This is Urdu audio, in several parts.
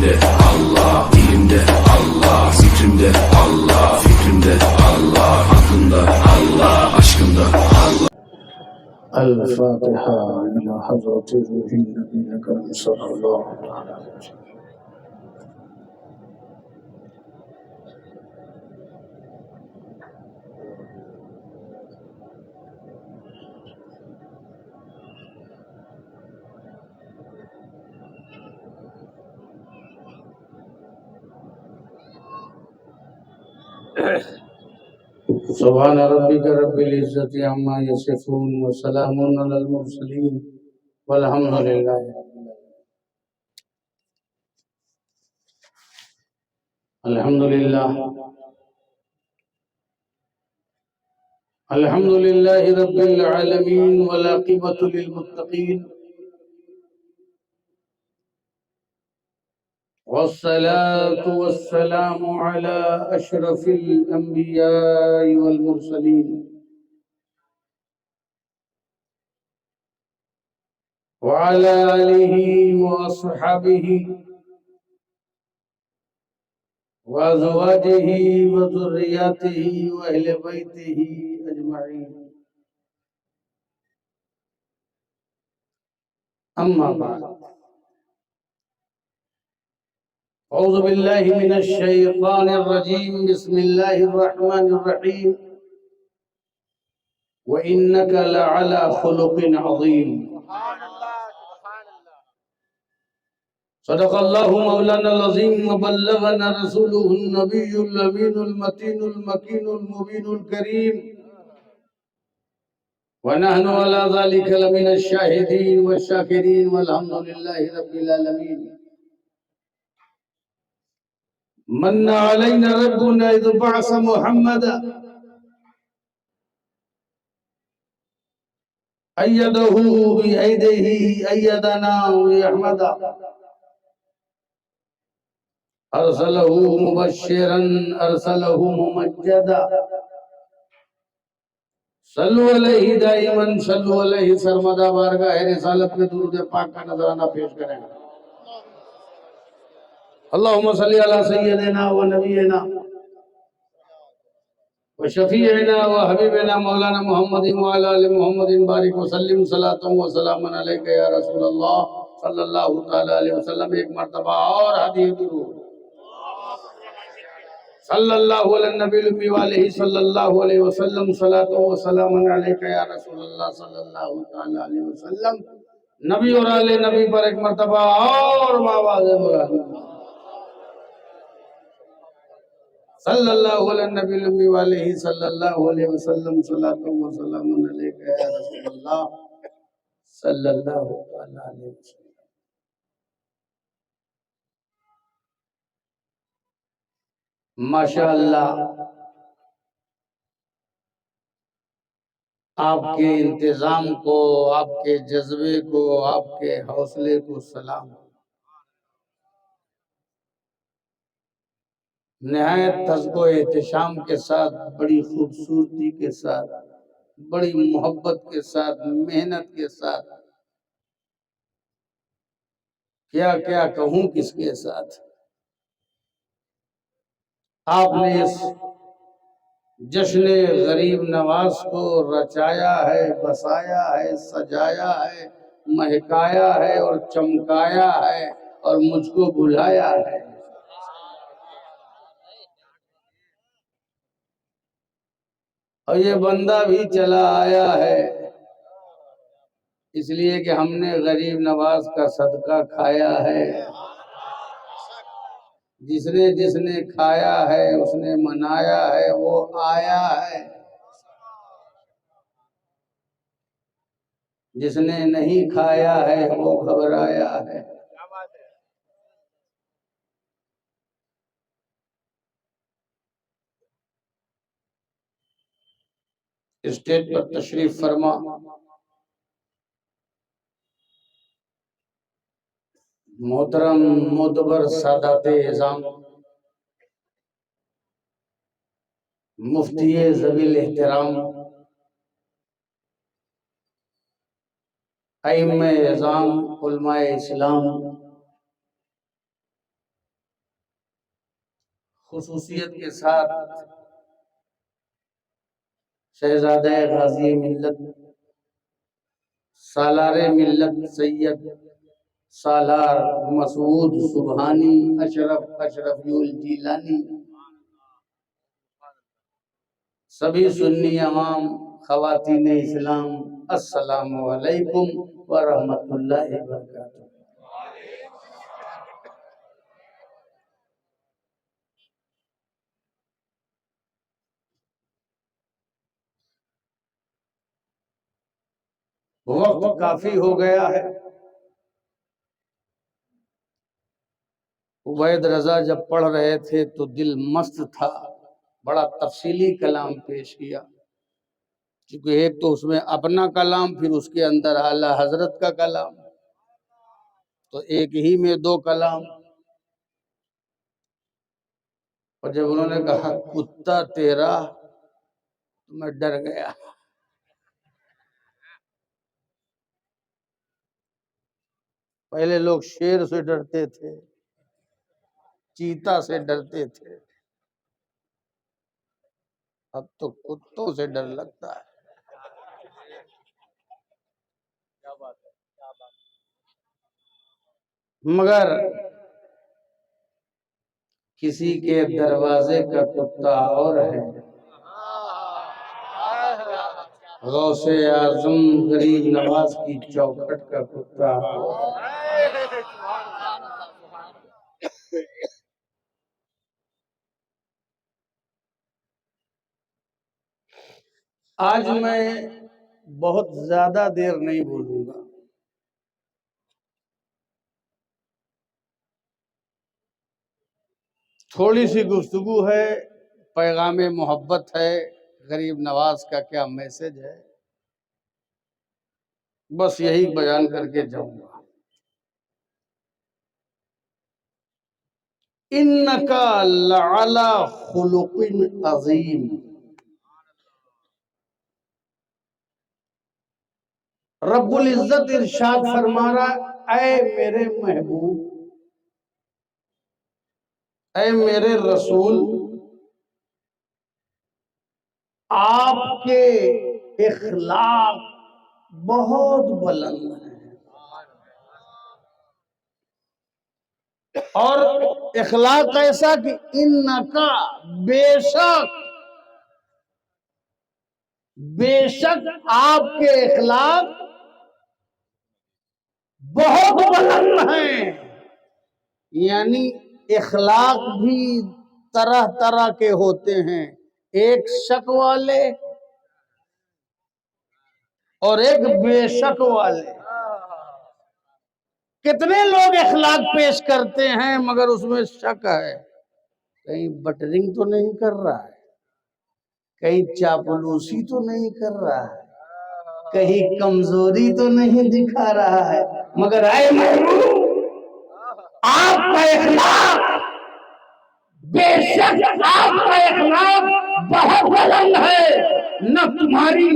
Kalbimde Allah, dilimde Allah, zikrimde Allah, fikrimde Allah, aklımda Allah, aşkımda Allah. الفاتحة إلى حضرة روح النبي الكريم صلى الله عليه وسلم. سبحان ربك رب العزة عما يصفون وسلام على المرسلين والحمد لله رب العالمين. الحمد لله الحمد لله رب العالمين والعاقبة للمتقين والصلاة والسلام على أشرف الأنبياء والمرسلين وعلى آله وأصحابه وأزواجه وذرياته وأهل بيته أجمعين. أما بعد، أعوذ بالله من الشيطان الرجيم. بسم الله الرحمن الرحيم. وإنك لعلى خلق عظيم. صدق الله مولانا العظيم وبلغنا رسوله النبي الأمين المتين المكين المبين الكريم، ونحن على ذلك لمن الشاهدين والشاكرين والحمد لله رب العالمين. من علينا ربنا إذ بعث محمدا أيده بأيديه أيدنا بأحمدا، أرسله مبشرا أرسله ممجدا، صلو علیہ دائما صلو علیہ سرمدا. بارگاہ رسالت میں درود پاک کا نذرانہ پیش کریں. اللہم صلی علی سیدنا و نبینا و شفیعنا و حبیبنا مولانا محمد و علی آل محمد بارک وسلم صلاۃ و سلام علیک یا رسول اللہ صلی اللہ تعالی علیہ وسلم. ایک مرتبہ اور ہدیہ درود صلی اللہ علیہ نبی الامی والہ صلی اللہ علیہ وسلم. صلاۃ و سلام علیک یا رسول اللہ صلی اللہ تعالی علیہ وسلم. نبی اور آل نبی پر ایک مرتبہ اور آواز بلند صلی اللہ علیہ نبی الامی والہ صلی اللہ علیہ وسلم. صلاۃ و سلام علیک یا رسول اللہ صلی اللہ تعالی علیہ وسلم. ماشاءاللہ، آپ کے انتظام کو، آپ کے جذبے کو، آپ کے حوصلے کو سلام. نہایت تذکر و احتشام کے ساتھ، بڑی خوبصورتی کے ساتھ، بڑی محبت کے ساتھ، محنت کے ساتھ، کیا کیا کہوں کس کے ساتھ، آپ نے اس جشن غریب نواز کو رچایا ہے، بسایا ہے، سجایا ہے، مہکایا ہے اور چمکایا ہے اور مجھ کو بلایا ہے. اور یہ بندہ بھی چلا آیا ہے اس لیے کہ ہم نے غریب نواز کا صدقہ کھایا ہے. جس نے کھایا ہے اس نے منایا ہے، وہ آیا ہے. جس نے نہیں کھایا ہے وہ گھبرایا ہے. اسٹیج پر تشریف فرما محترم معتبر سادات اعظام، مفتی ذوی الاحترام، ائمہ اعظام، علماء اسلام، خصوصیت کے ساتھ شہزادہ غازی ملت سالار ملت سید سالار مسعود سبحانی اشرفی الجیلانی، سبھی سنی عوام، خواتین اسلام، السلام علیکم ورحمۃ اللہ وبرکاتہ۔ وقت کافی ہو گیا ہے۔ عبید رضا جب پڑھ رہے تھے تو دل مست تھا، بڑا تفصیلی کلام پیش کیا، کیونکہ ایک تو اس میں اپنا کلام، پھر اس کے اندر اعلیٰ حضرت کا کلام، تو ایک ہی میں دو کلام۔ اور جب انہوں نے کہا کتا تیرا تو میں ڈر گیا۔ پہلے لوگ شیر سے ڈرتے تھے، چیتا سے ڈرتے تھے، اب تو کتوں سے ڈر لگتا ہے۔ مگر کسی کے دروازے کا کتا اور ہے، غوث اعظم غریب نواز کی چوکھٹ کا کتا اور ہے۔ آج میں بہت زیادہ دیر نہیں بولوں گا، تھوڑی سی گفتگو ہے، پیغام محبت ہے، غریب نواز کا کیا میسج ہے، بس یہی بیان کر کے جاؤں گا۔ انک لعلی خلق عظیم، رب العزت ارشاد فرما رہا، اے میرے محبوب، اے میرے رسول، آپ کے اخلاق بہت بلند ہیں، اور اخلاق ایسا کہ انکا بے شک آپ کے اخلاق بہت بلند ہیں۔ یعنی اخلاق بھی طرح طرح کے ہوتے ہیں، ایک شک والے اور ایک بے شک والے۔ کتنے لوگ اخلاق پیش کرتے ہیں مگر اس میں شک ہے، کہیں بٹرنگ تو نہیں کر رہا ہے، کہیں چاپلوسی تو نہیں کر رہا ہے، کہیں کمزوری تو نہیں دکھا رہا ہے، مگر اے محبوب، آپ کا اخلاق بے شک آپ کا اخلاق بہت بلند ہے، نہ تمہاری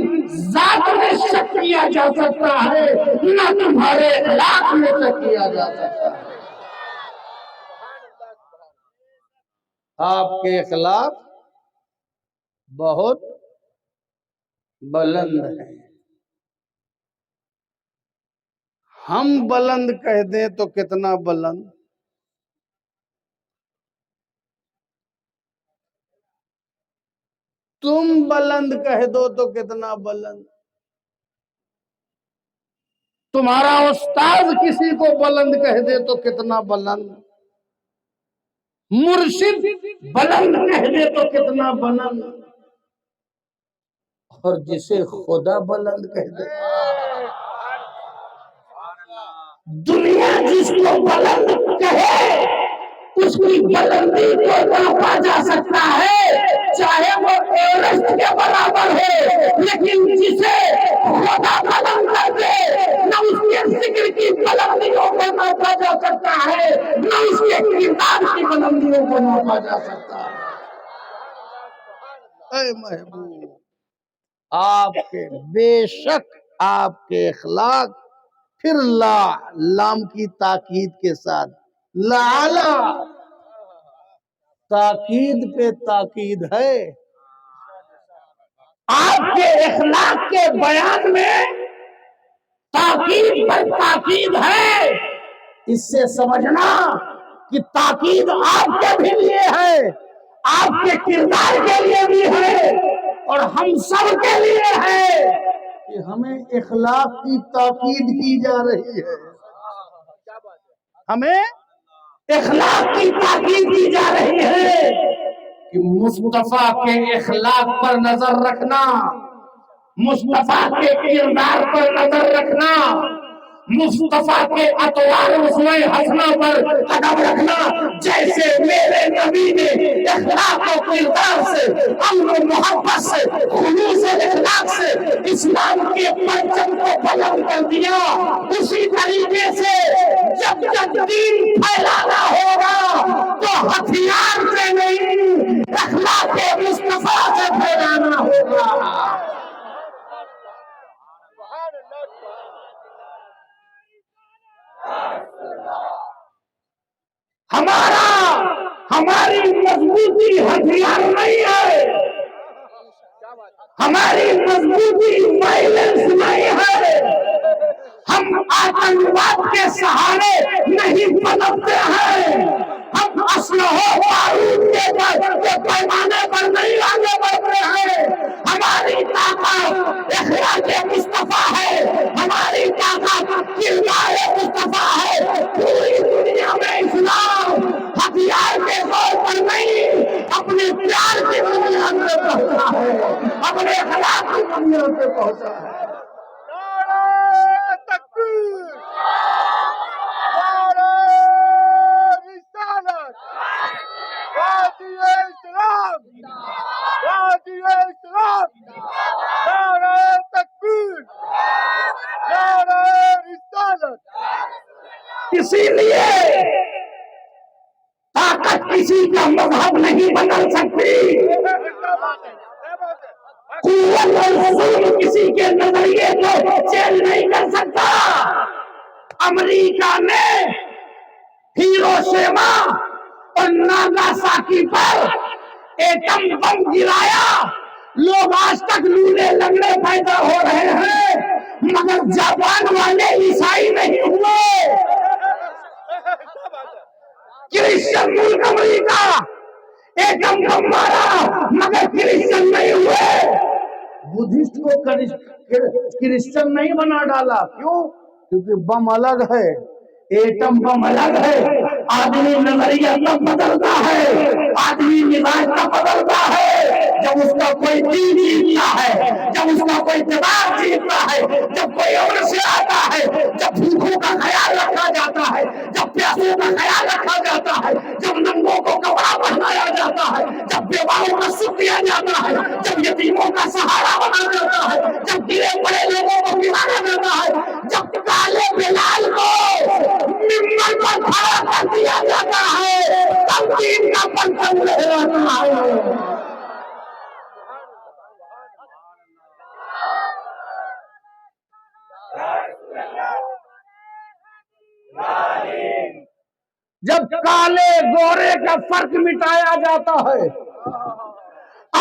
ذات میں شک کیا جا سکتا ہے، نہ تمہارے اخلاق میں شک کیا جا سکتا ہے۔ آپ کے اخلاق بہت بلند ہیں۔ ہم بلند کہہ دیں تو کتنا بلند، تم بلند کہہ دو تو کتنا بلند، تمہارا استاد کسی کو بلند کہہ دے تو کتنا بلند، مرشد بلند کہہ دے تو کتنا بلند، اور جسے خدا بلند کہہ دے، دنیا جس کو بلند کہے اس کی بلندی کو ناپا جا سکتا ہے، چاہے وہ ایورسٹ کے برابر ہو، لیکن جسے خدا بلند کر دے نہ اس کے ذکر کی بلندیوں کو ناپا جا سکتا ہے، نہ اس کے کردار کی بلندیوں کو ناپا جا سکتا ہے۔ اے محبوب، آپ کے بے شک آپ کے اخلاق، پھر لام کی تاکید کے ساتھ لعلی تاکید پہ تاکید ہے. آپ کے اخلاق کے بیان میں تاکید پر تاکید ہے. اس سے سمجھنا کہ تاکید آپ کے بھی لیے ہے، آپ کے کردار کے لیے بھی ہے، اور ہم سب کے لیے ہے کہ ہمیں اخلاق کی تاکید کی جا رہی ہے. ہمیں اخلاق کی تاکید کی جا رہی ہے کہ مصطفیٰ کے اخلاق پر نظر رکھنا، مصطفیٰ کے کردار پر نظر رکھنا، مصطفیٰ کے اطوار اسوہ حسنہ پر قدم رکھنا. جیسے میرے نبی نے اخلاق و کردار سے، امن و محبت سے، خلوص اخلاق سے اسلام کے پرچم کو بلند کر دیا، اسی طریقے سے جب جب دین پھیلانا ہوگا تو ہتھیار سے نہیں، اخلاق مصطفیٰ سے پھیلانا ہوگا. ہماری مضبوطی ہتھیار نہیں ہے، ہماری مضبوطی وائلنس نہیں ہے، ہم آتنکواد کے سہارے نہیں پنپتے ہیں، ہم اسلحہ و بارود کے پیمانے پر نہیں آگے بڑھتے ہیں. ہماری طاقت اخلاق مصطفیٰ ہے، ہماری طاقت کردار مصطفیٰ ہے. پوری دنیا میں اسلام ہتھیار کے طور پر نہیں، اپنے پیار کی بنیاد پہ پہنچا ہے، اپنے اخلاق کی بنیاد پہ پہنچا ہے. نعرہ تکبیر، نعرہ رسالت، غازی اسلام، غازی اسلام، نعرہ تکبیر، نعرہ رسالت. اسی لیے طاقت کسی کا مذہب نہیں بدل سکتی، قوت اور ظلم کسی کے نظریے کو چینج نہیں کر سکتا. امریکہ نے ہیروشیما اور ناگاساکی پر ایٹم بم گرایا، لوگ آج تک لولے لنگڑے پیدا ہو رہے ہیں، مگر جاپان والے عیسائی نہیں ہوئے. کرسچن ملک امریکہ ایٹم بم مارا مگر کرسچن نہیں ہوئے. بدھسٹ کو کرسچن نہیں بنا ڈالا. کیوں؟ کیونکہ بم الگ ہے، ایٹم بم الگ ہے. آدمی نظریہ تب بدلتا ہے، آدمی مزاج تب بدلتا ہے جب اس کا کوئی دین جیتتا ہے، جب اس کا کوئی کردار جیتتا ہے، جب کوئی امن سے آتا ہے، جب بھوکوں کا خیال رکھا جاتا ہے، جب پیاسوں کا خیال رکھا جاتا ہے، جب ننگوں کو کپڑا پہنایا جاتا ہے، جب بیواؤں کا سکھ دیا جاتا ہے، جب یتیموں کا سہارا بنا جاتا ہے، جب گرے پڑے لوگوں کو گرایا جاتا ہے، جب کالے بلال کو ممبر پر کھڑا کر دیا جاتا ہے، تب دین کا پرچم لہراتا ہے. جب کالے گورے کا فرق مٹایا جاتا ہے،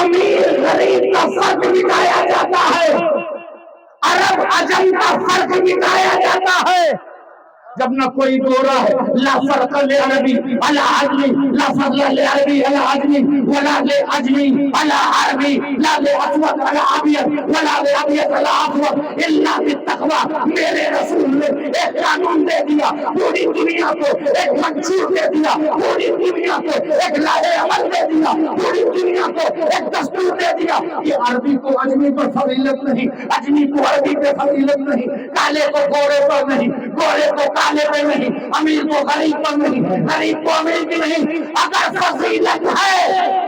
امیر غریب کا فرق مٹایا جاتا ہے، عرب عجم کا فرق مٹایا جاتا ہے، جب نہ کوئی گورا ہے، لا فرق لعربی علی عجمی، لا فضل لعربی علی عجمی ولا لعجمی علی عربی، لا لاسود علی ابیض ولا لابیض علی اسود الا بالتقوی. میرے رسول نے ایک قانون دے دیا، پوری دنیا کو ایک منشور دے دیا، پوری دنیا کو ایک لائحہ عمل دے دیا، پوری دنیا کو ایک دستور دے دیا. یہ عربی کو عجمی پر فضیلت نہیں، عجمی کو عربی پہ فضیلت نہیں، کالے کو گورے پر نہیں، گورے کو کالے پہ نہیں، امیر کو غریب پر نہیں، غریب کو امیر کی نہیں. اگر فضیلت ہے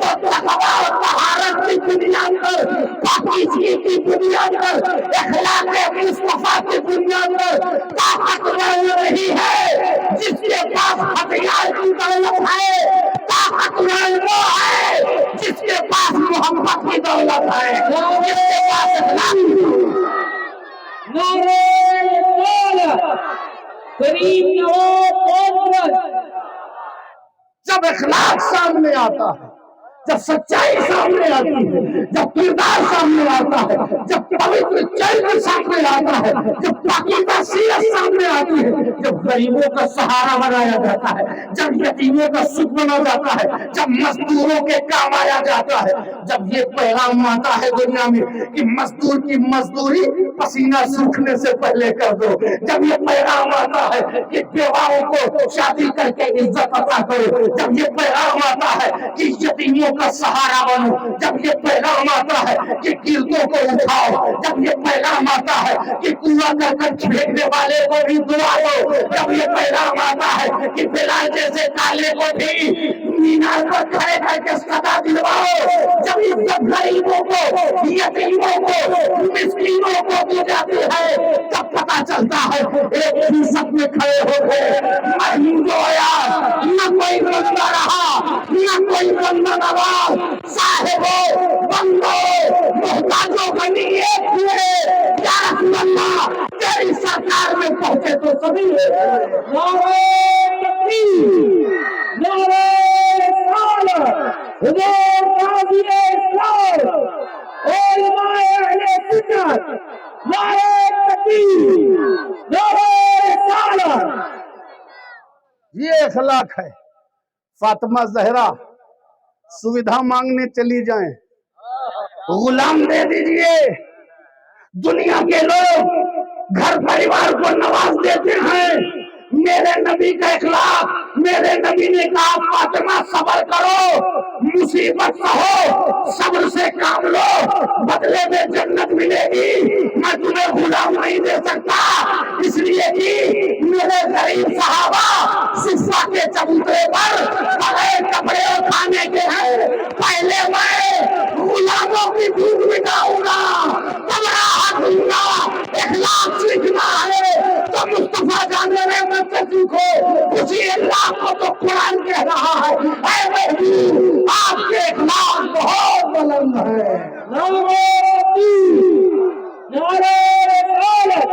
تو تقویٰ اور طہارت کی بنیاد پر، پاکیزگی کی بنیاد پر، اخلاق مصطفیٰ کی بنیاد پر طاقت رہی ہے. جس کے پاس ہتھیار کی دولت ہے، طاقتور وہ ہے جس کے پاس محبت کی دولت ہے، جس کے پاس اخلاق کی دولت ہے. قریب نواز کانفرنس جب اخلاق سامنے آتا ہے، جب سچائی سامنے آتی ہے، جب کردار سامنے آتا ہے، جب پوتر چرچ سامنے آتا ہے، جب پاکیزہ سیرت سامنے آتی ہے، جب غریبوں کا سہارا بنایا جاتا ہے، جب یتیموں کا سکھ بنا جاتا ہے، جب مزدوروں کے کام آیا جاتا ہے، جب یہ پیغام آتا ہے دنیا میں کہ مزدور کی مزدوری پسینہ سوکھنے سے پہلے کر دو، جب یہ پیغام آتا ہے کہ بیواؤں کو شادی کر کے عزت عطا کرو، جب یہ پیغام آتا ہے کہ یتیموں کا سہارا بنو، جب یہ پیغام آتا ہے کہ گردوں کو اٹھاؤ، جب یہ پیغام آتا ہے کہ کوڑا کرکٹ پھینکنے والے کو بھی دعا دو، جب یہ پیغام آتا ہے کہ بلال جیسے کالے کو بھی مینار پر کھڑے کر کے صدا دلواؤ، جب عزت غریبوں کو، یتیموں کو، مسکینوں کو دی جاتی ہے، تب پتہ چلتا ہے ایک فیصد میں کھڑے ہو گئے، محمود ہویا، نہ کوئی بندہ رہا، نہ کوئی بندہ نواز، صاحبوں، بندوں، محتاجوں کا نیت ہوئے، یا رسول اللہ تیری سرکار میں پہنچے تو سبھی نعرہ تکبیر، نعرہ رسالت، حضور قاضی اسلام، علماء اہل سنت، نعرہ تکبیر، نعرہ رسالت۔ یہ اخلاق ہے۔ فاطمہ زہرا سویدھا مانگنے چلی جائیں، غلام دے دیجئے، دنیا کے لوگ گھر پریوار کو نواز دیتے ہیں، میرے نبی کا اخلاق، میرے نبی نے کہا فاطمہ صبر کرو، مصیبت سہو، صبر سے کام لو، بدلے میں جنت ملے گی، میں تمہیں غلام نہیں دے سکتا، اس لیے کہ میرے غریب صحابہ صفا کے چبوترے پر بغیر کپڑے اور کھانے کے ہیں، پہلے میں غلاموں کی بھوک مٹاؤں گا، تب راحت دوں گا۔ اخلاق سیکھنا ہے تو مصطفیٰ جان رحمت سے سیکھو، اسی اخلاق کو تو قرآن کہہ رہا ہے، اے محبوب آپ کے اخلاق بہت بلند ہے۔ نعرہ تکبیر، نعرہ رسالت،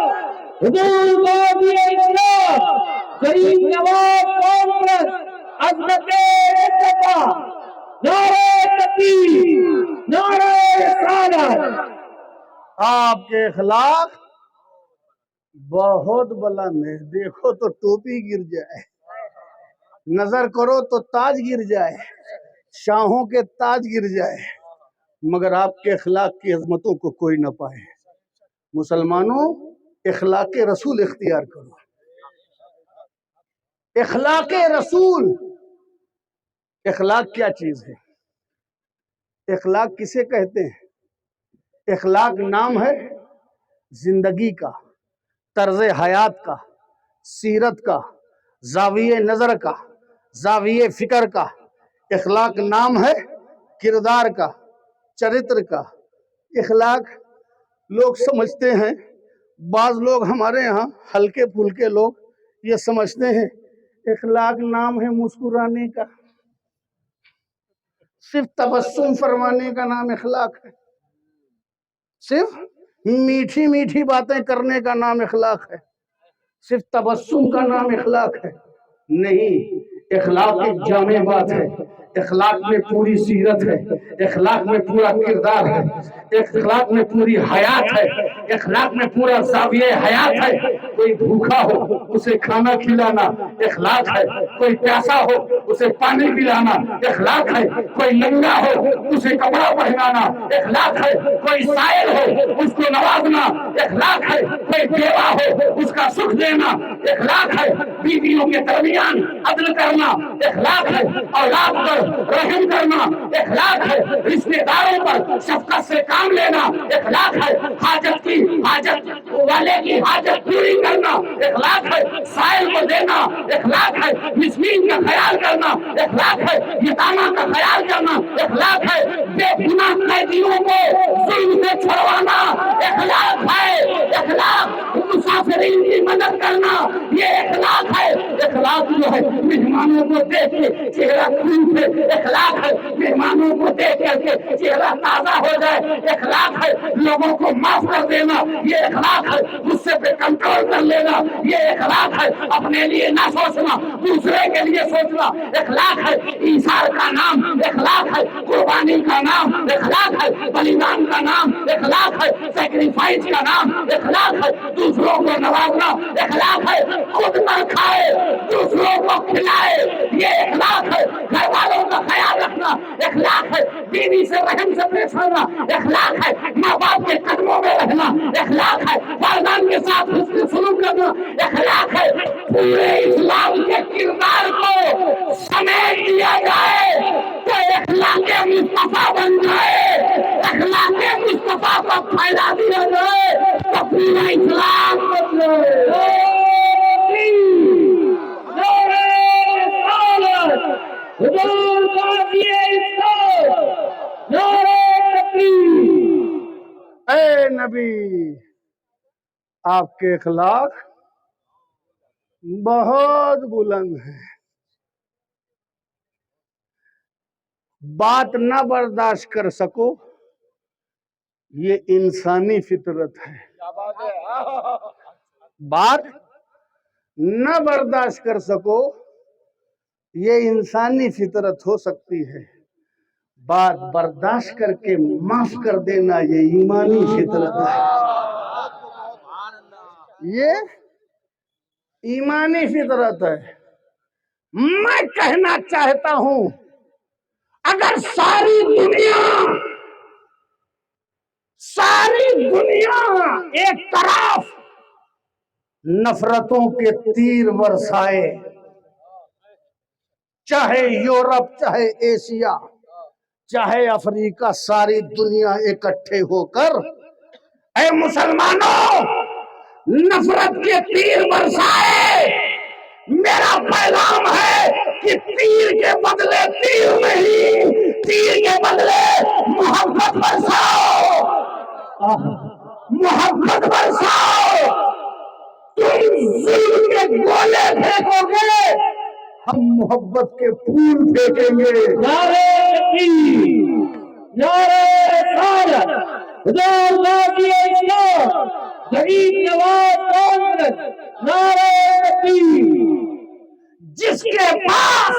حضور قاضی اسلام، غریب نواز کانگریس، عظمت مصطفیٰ، نعرہ تکبیر، نعرہ رسالت۔ آپ کے اخلاق بہت بلند ہے، دیکھو تو ٹوپی گر جائے، نظر کرو تو تاج گر جائے، شاہوں کے تاج گر جائے، مگر آپ کے اخلاق کی عظمتوں کو کوئی نہ پائے۔ مسلمانوں اخلاق رسول اختیار کرو۔ اخلاق رسول، اخلاق کیا چیز ہے؟ اخلاق کسے کہتے ہیں؟ اخلاق نام ہے زندگی کا، طرز حیات کا، سیرت کا، زاویہ نظر کا، زاویہ فکر کا۔ اخلاق نام ہے کردار کا، چرتر کا۔ اخلاق لوگ سمجھتے ہیں، بعض لوگ ہمارے ہاں ہلکے پھلکے لوگ یہ سمجھتے ہیں اخلاق نام ہے مسکرانے کا، صرف تبسم فرمانے کا نام اخلاق ہے، صرف میٹھی میٹھی باتیں کرنے کا نام اخلاق ہے، صرف تبسم کا نام اخلاق ہے۔ نہیں، اخلاق ایک جامع بات ہے، اخلاق میں پوری سیرت ہے، اخلاق میں پورا کردار ہے، اخلاق میں پوری حیات ہے، اخلاق میں پورا زاویہ حیات ہے۔ کوئی بھوکا ہو اسے کھانا کھلانا اخلاق ہے، کوئی پیاسا ہو اسے پانی پلانا اخلاق ہے، کوئی ننگا ہو اسے کپڑا پہنانا اخلاق ہے، کوئی سائل ہو اس کو نوازنا اخلاق ہے، کوئی بیوہ ہو اس کا سکھ دینا اخلاق ہے، بیویوں کے درمیان عدل کرنا اخلاق ہے، اولاد پر رحم کرنا اخلاق ہے، رشتے داروں پر شفقت سے کام لینا اخلاق ہے، حاجت والے کی حاجت پوری کرنا اخلاق ہے، سائل کو دینا اخلاق ہے، مسکین کا خیال کرنا اخلاق ہے، یتامہ کا خیال کرنا اخلاق ہے، بے گناہ قیدیوں کو ظلم سے چھڑوانا اخلاق ہے، اخلاق مسافرین کی مدد کرنا یہ اخلاق ہے۔ اخلاق اخلاق جو ہے مہمانوں کو دیکھ کے چہرہ کھل سے اخلاق ہے مہمانوں کو دیکھ کر کے چہرہ تازہ ہو جائے اخلاق ہے لوگوں کو معاف کر دینا یہ اخلاق ہے غصے پہ کنٹرول کر لینا یہ اخلاق ہے اپنے لیے نہ سوچنا دوسرے کے لیے سوچنا اخلاق ہے ایثار کا نام اخلاق ہے قربانی کا نام اخلاق ہے بلیدان کا نام اخلاق ہے سیکریفائس کا نام اخلاق ہے دوسروں کو نوازنا اخلاق ہے خود نہ کھائے دوسروں کو کھلائے یہ اخلاق ہے گھر والوں کا خیال رکھنا اخلاق ہے بیوی سے رحم سے پیش آنا اخلاق ہے ماں باپ کے قدموں میں رہنا اخلاق ہے والدین کے ساتھ حسن سلوک کرنا اخلاق ہے پورے اسلام کے کردار کو سمیٹ دیا جائے تو اخلاق مصطفیٰ بن جائے اخلاق مصطفیٰ کو پھیلا دیا جائے تو پورا اسلام بن جائے اے نبی آپ کے اخلاق بہت بلند ہیں بات نہ برداشت کر سکو یہ انسانی فطرت ہے بات نہ برداشت کر سکو یہ انسانی فطرت ہو سکتی ہے بات برداشت کر کے معاف کر دینا یہ ایمانی فطرت ہے یہ ایمانی فطرت ہے میں کہنا چاہتا ہوں اگر ساری دنیا ایک طرف نفرتوں کے تیر برسائے چاہے یورپ چاہے ایشیا چاہے افریقہ ساری دنیا اکٹھے ہو کر اے مسلمانوں نفرت کے تیر برسائے میرا پیغام ہے کہ تیر کے بدلے تیر نہیں تیر کے بدلے محبت برساؤ محبت برساؤ تم ظلم کے گولے پھینکو گے ہم محبت کے پھول پھینکیں گے نعرہ تکبیر نعرہ رسالت حضور نبی اسلام غریب نواز کانگریس نعرہ تکبیر جس کے پاس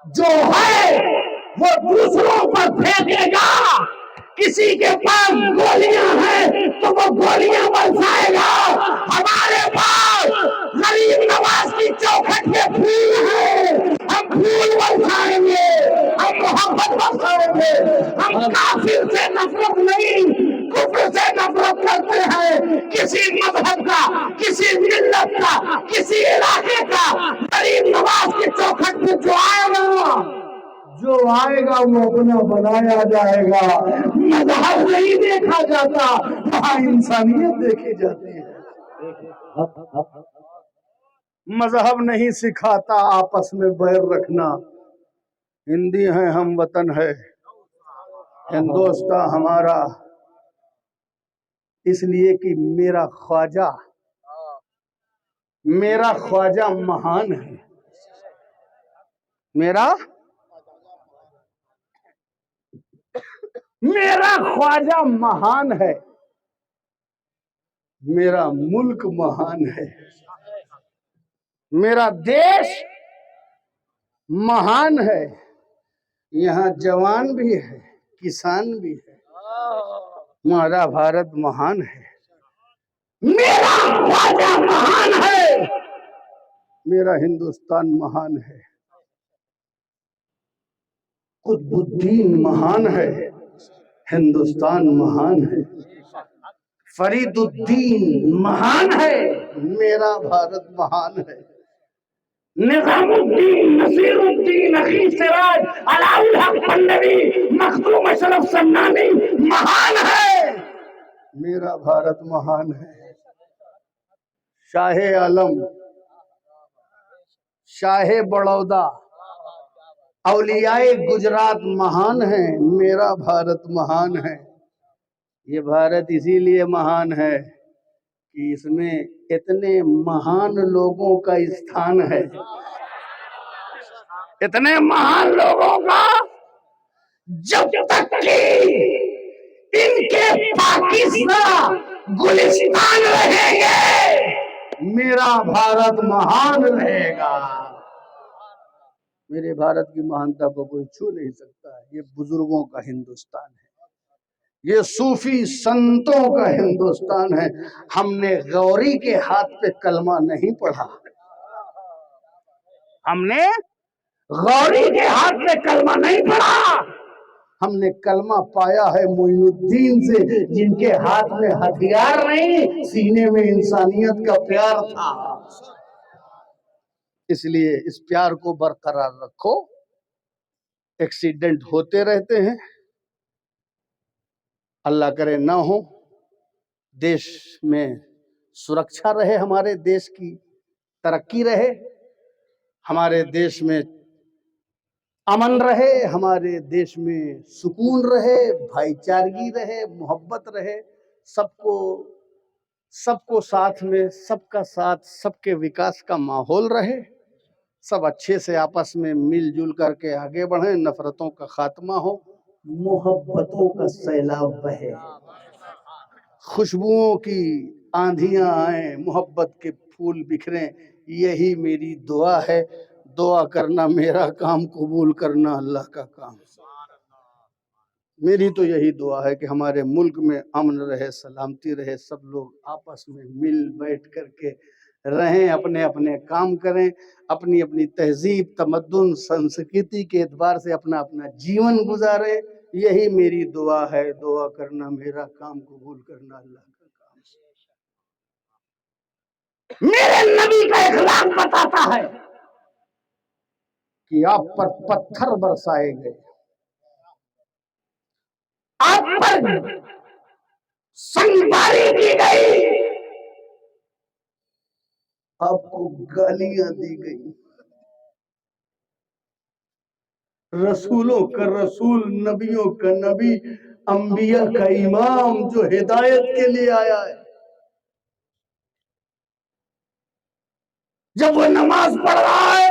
جو ہے وہ دوسروں پر پھینکے گا کسی کے پاس گولیاں ہیں تو وہ گولیاں برسائے گا ہمارے پاس غریب نواز کی چوکھٹ پہ پھول ہے ہم پھول برسائیں گے ہم محبت برسائیں گے ہم کافر سے نفرت نہیں کفر سے نفرت کرتے ہیں کسی مذہب کا کسی ملت کا کسی علاقے کا غریب نواز کی چوکھٹ پہ جو آئے گا وہ اپنا بنایا جائے گا مذہب نہیں دیکھا جاتا وہاں انسانیت دیکھی جاتی ہے مذہب نہیں سکھاتا آپس میں بیر رکھنا ہندی ہیں ہم وطن ہے ہندوستان ہمارا اس لیے کہ میرا خواجہ مہان ہے میرا خواجہ مہان ہے میرا ملک مہان ہے میرا دیش مہان ہے یہاں جوان بھی ہے کسان بھی ہے ہمارا بھارت مہان ہے میرا خواجہ مہان ہے میرا ہندوستان مہان ہے قطب الدین مہان ہے ہندوستان مہان ہے فرید الدین مہان ہے میرا بھارت مہان ہے نظام الدین نصیر الدین اخی سراج علاء الحق پنڈوی مخدوم اشرف سنانی مہان ہے میرا بھارت مہان ہے شاہ عالم شاہ بڑودہ اولیاء گجرات مہان ہیں میرا بھارت مہان ہے یہ بھارت اسی لیے مہان ہے کہ اس میں اتنے مہان لوگوں کا استھان ہے، اتنے مہان لوگوں کا، جب تک کہ ان کے پاکستان گلستان رہیں گے میرا بھارت مہان رہے گا۔ میرے بھارت کی مہانتا کو کوئی چھو نہیں سکتا۔ یہ بزرگوں کا ہندوستان ہے، یہ صوفی سنتوں کا ہندوستان ہے۔ ہم نے غوری کے ہاتھ پہ کلمہ نہیں پڑھا، ہم نے غوری کے ہاتھ پہ کلمہ نہیں پڑھا، ہم نے کلمہ پایا ہے معین الدین سے، جن کے ہاتھ میں ہتھیار نہیں، سینے میں انسانیت کا پیار تھا۔ اس لیے اس پیار کو برقرار رکھو۔ ایکسیڈنٹ ہوتے رہتے ہیں، اللہ کرے نہ ہو، دیش میں سرکشا رہے، ہمارے دیش کی ترقی رہے، ہمارے دیش میں امن رہے، ہمارے دیش میں سکون رہے، بھائی چارگی رہے، محبت رہے، سب کو ساتھ میں، سب کا ساتھ، سب کے وکاس کا ماحول رہے، سب اچھے سے آپس میں مل جل کر کے آگے بڑھیں، نفرتوں کا خاتمہ ہو، محبتوں کا سیلاب بہے، خوشبوؤں کی آندھیاں آئیں، محبت کے پھول بکھریں۔ یہی میری دعا ہے۔ دعا کرنا میرا کام، قبول کرنا اللہ کا کام۔ میری تو یہی دعا ہے کہ ہمارے ملک میں امن رہے، سلامتی رہے، سب لوگ آپس میں مل بیٹھ کر کے رہیں، اپنے اپنے کام کریں، اپنی اپنی تہذیب، تمدن، سنسکرتی کے اعتبار سے اپنا اپنا جیون گزاریں۔ یہی میری دعا ہے۔ دعا کرنا میرا کام، قبول کرنا اللہ کا کام۔ میرے نبی کا اخلاق بتاتا ہے کہ آپ پر پتھر برسائے گئے، آپ پر سنگباری کی گئی، آپ کو گالیاں دی گئی، رسولوں کا رسول، نبیوں کا نبی، انبیاء کا امام جو ہدایت کے لیے آیا ہے، جب وہ نماز پڑھ رہا ہے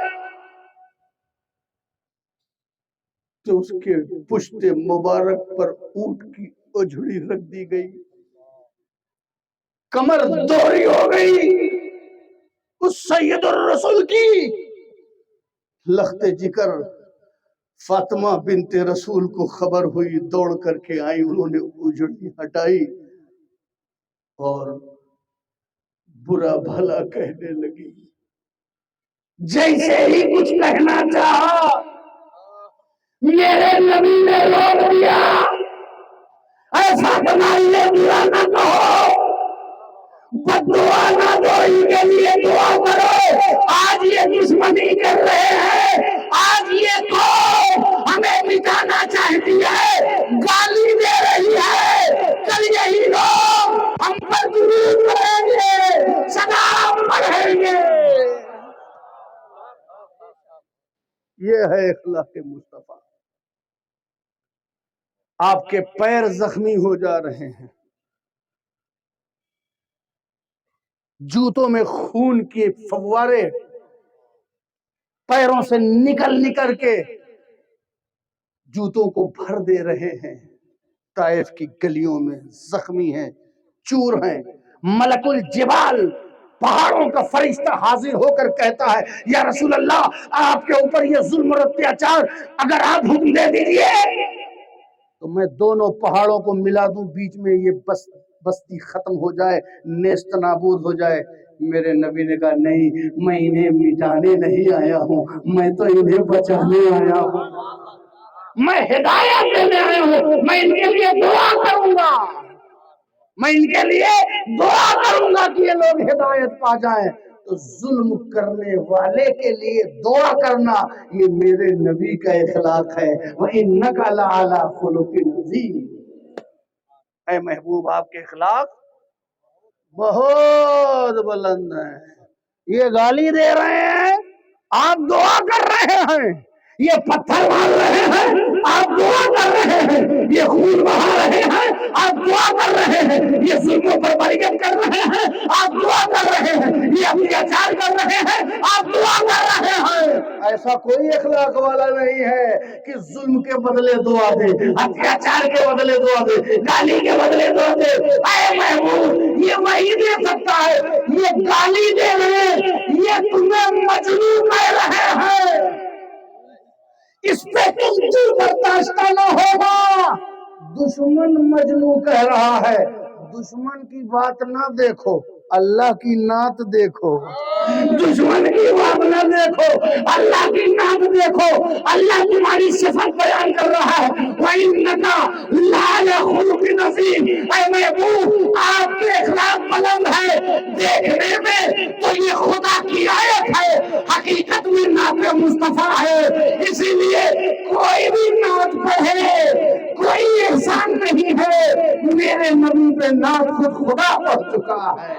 تو اس کے پشت مبارک پر اونٹ کی اجڑی رکھ دی گئی، کمر دوری ہو گئی اس سید الرسول کی۔ لخت جگر فاطمہ بنت رسول کو خبر ہوئی، دوڑ کر کے آئی، انہوں نے اجڑی ہٹائی اور برا بھلا کہنے لگی۔ جیسے ہی کچھ کہنا چاہا، میرے نبی نے روک دیا، اے فاطمہ یہ برا نہ کہو، بد دعا نہ دو، ان کے لیے دعا کرو، آج یہ دشمنی کر رہے ہیں، آج یہ قوم ہمیں مٹانا چاہتی ہے، گالی دے رہی ہے، کل یہی لوگ ہم پر درود کریں گے، سلام پڑھیں گے۔ یہ ہے اخلاق مصطفیٰ۔ آپ کے پیر زخمی ہو جا رہے ہیں، جوتوں میں خون کے فوارے پیروں سے نکل کے جوتوں کو بھر دے رہے ہیں، طائف کی گلیوں میں زخمی ہیں، چور ہیں۔ ملک الجبال، پہاڑوں کا فرشتہ حاضر ہو کر کہتا ہے یا رسول اللہ، آپ کے اوپر یہ ظلم اور اتیاچار اگر آپ حکم دے دیجئے تو میں دونوں پہاڑوں کو ملا دوں، بیچ میں یہ بستی ختم ہو جائے، نیست نابود ہو جائے۔ میرے نبی نے کہا نہیں، میں انہیں مٹانے نہیں آیا ہوں، میں تو انہیں بچانے آیا ہوں، میں ہدایت دینے آیا ہوں، میں ان کے لیے دعا کروں گا، میں ان کے لیے دعا کروں گا کہ یہ لوگ ہدایت پا جائیں۔ تو ظلم کرنے والے کے لیے دعا کرنا یہ میرے نبی کا اخلاق ہے۔ وَإِنَّكَ لَعَلَىٰ خُلُقٍ عَظِيمٍ۔ اے محبوب، آپ کے اخلاق بہت بلند ہیں۔ یہ گالی دے رہے ہیں، آپ دعا کر رہے ہیں، یہ پتھر مار رہے ہیں آپ دعا کر رہے ہیں، یہ خون بہا رہے ہیں آپ دعا کر رہے ہیں، یہ ظلموں پر بریت کر رہے ہیں آپ دعا کر رہے ہیں، یہ اتیاچار کر رہے ہیں آپ دعا کر رہے ہیں۔ ایسا کوئی اخلاق والا نہیں ہے کہ ظلم کے بدلے دعا دے، اتیاچار کے بدلے دعا دے، گالی کے بدلے دعا دے۔ اے محبوب یہ وہی دے سکتا ہے، یہ گالی دے رہے یہ تمہیں مجنون کہہ رہے ہیں، اس پہ تم دل برداشتہ نہ ہوگا۔ دشمن مجنو کہہ رہا ہے، دشمن کی بات نہ دیکھو، اللہ کی نعت دیکھو۔ دشمن کی بات نہ دیکھو، اللہ کی نعت دیکھو۔ اللہ تمہاری صفت بیان کر رہا ہے، وَإِنَّكَ لَعَلَىٰ خُلُقٍ عَظِيمٍ۔ اے محبوب آپ کے اخلاق بلند ہے، دیکھنے میں تو یہ خدا کی آیت ہے، حقیقت میں نعت مصطفیٰ ہے۔ اسی لیے کوئی بھی نعت پڑھے کوئی احسان نہیں ہے، میرے نبی پہ نعت خود خدا پڑھ چکا ہے۔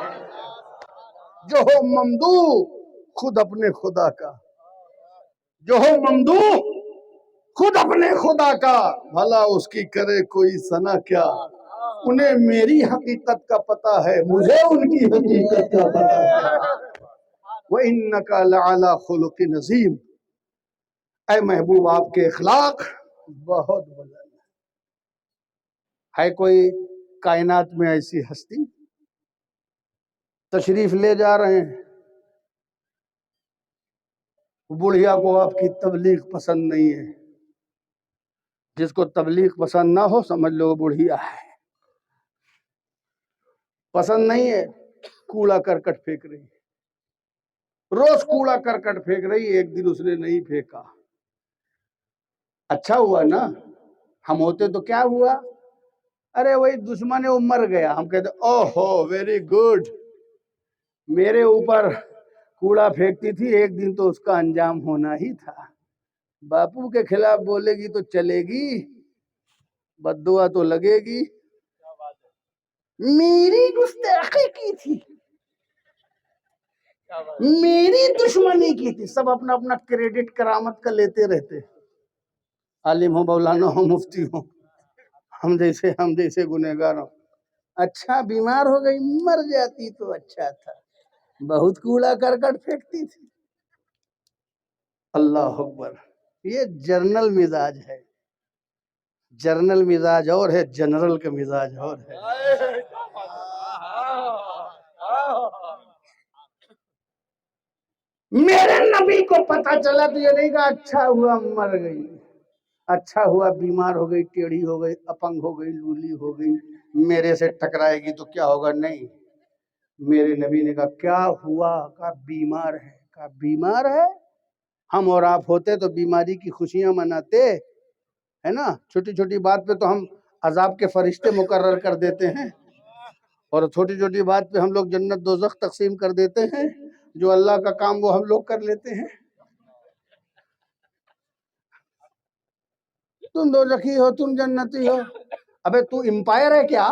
جو ہو ممدوح خود اپنے خدا کا، جو ہو ممدوح خود اپنے خدا کا، بھلا اس کی کرے کوئی ثنا کیا۔ انہیں میری حقیقت کا پتہ ہے، مجھے ان کی حقیقت کا پتہ ہے۔ وَإِنَّكَ لَعَلَىٰ خُلُقٍ عَظِيمٍ۔ اے محبوب آپ کے اخلاق بہت بلند ہے کوئی کائنات میں ایسی ہستی؟ تشریف لے جا رہے ہیں، بڑھیا کو آپ کی تبلیغ پسند نہیں ہے، جس کو تبلیغ پسند نہ ہو سمجھ لو بڑھیا ہے، پسند نہیں ہے، کوڑا کرکٹ پھینک رہی ہے، روز کوڑا کرکٹ پھینک رہی ہے، ایک دن اس نے نہیں پھینکا، اچھا ہوا نا، ہم ہوتے تو کیا ہوا؟ ارے وہی دشمن ہے وہ مر گیا، ہم کہتے اوہو ویری گڈ، میرے اوپر کوڑا پھینکتی تھی، ایک دن تو اس کا انجام ہونا ہی تھا۔ باپو کے خلاف بولے گی تو چلے گی، بددعا تو لگے گی۔ میری گستاخی کی تھی، میری دشمنی کی تھی، سب اپنا اپنا کریڈٹ کرامت کا لیتے رہتے، عالم ہو مولانا ہو مفتی ہو، ہم جیسے گنہگار ہو۔ اچھا بیمار ہو گئی، مر جاتی تو اچھا تھا، بہت کوڑا کرکٹ پھینکتی تھی۔ اللہ اکبر، یہ جرنل مزاج ہے، جرنل مزاج اور ہے، جنرل کا مزاج اور ہے۔ میرے نبی کو پتا چلا تو یہ نہیں کہا اچھا ہوا مر گئی، اچھا ہوا بیمار ہو گئی، ٹیڑھی ہو گئی، اپنگ ہو گئی، لولی ہو گئی، میرے سے ٹکرائے گی تو کیا ہوگا؟ نہیں، میرے نبی نے کہا کیا ہوا؟ کہا بیمار ہے۔ کہا بیمار ہے؟ ہم اور آپ ہوتے تو بیماری کی خوشیاں مناتے ہے نا، چھوٹی چھوٹی بات پہ تو ہم عذاب کے فرشتے مقرر کر دیتے ہیں، اور چھوٹی چھوٹی بات پہ ہم لوگ جنت دوزخ تقسیم کر دیتے ہیں، جو اللہ کا کام وہ ہم لوگ کر لیتے ہیں۔ تم دوزخی ہو، تم جنتی ہو، ابے تو امپائر ہے کیا؟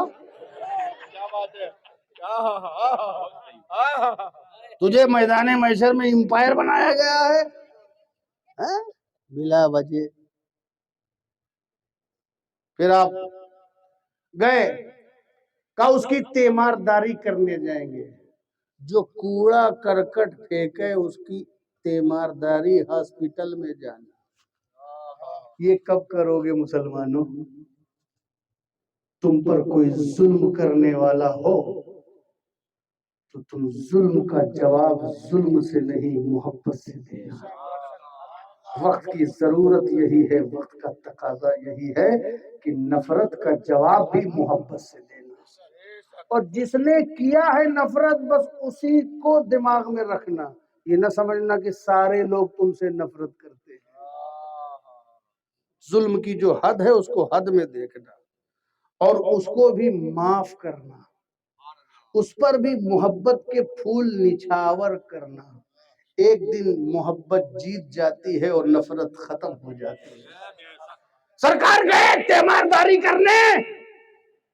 تجھے میدان محشر میں امپائر بنایا گیا ہے بلا وجہ؟ پھر آپ گئے، کہا اس کی تیمارداری کرنے جائیں گے، جو کوڑا کرکٹ پھینکے اس کی تیمارداری ہاسپٹل میں جانا۔ یہ کب کرو گے مسلمانوں؟ تم پر کوئی ظلم کرنے والا ہو تو تم ظلم کا جواب ظلم سے نہیں محبت سے دینا۔ وقت کی ضرورت یہی ہے، وقت کا تقاضا یہی ہے کہ نفرت کا جواب بھی محبت سے دینا، اور جس نے کیا ہے نفرت بس اسی کو دماغ میں رکھنا، یہ نہ سمجھنا کہ سارے لوگ تم سے نفرت کرتے ہیں۔ ظلم کی جو حد ہے اس کو حد میں دیکھنا، اور اس کو بھی معاف کرنا، اس پر بھی محبت کے پھول نچھاور کرنا۔ ایک دن محبت جیت جاتی ہے اور نفرت ختم ہو جاتی ہے۔ سرکار گئے تیمارداری کرنے،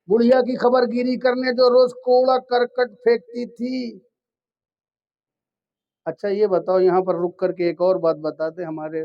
بڑھیا کی خبر گیری کرنے جو روز کوڑا کرکٹ پھینکتی تھی۔ اچھا یہ بتاؤ، یہاں پر رک کر کے ایک اور بات بتاتے، ہمارے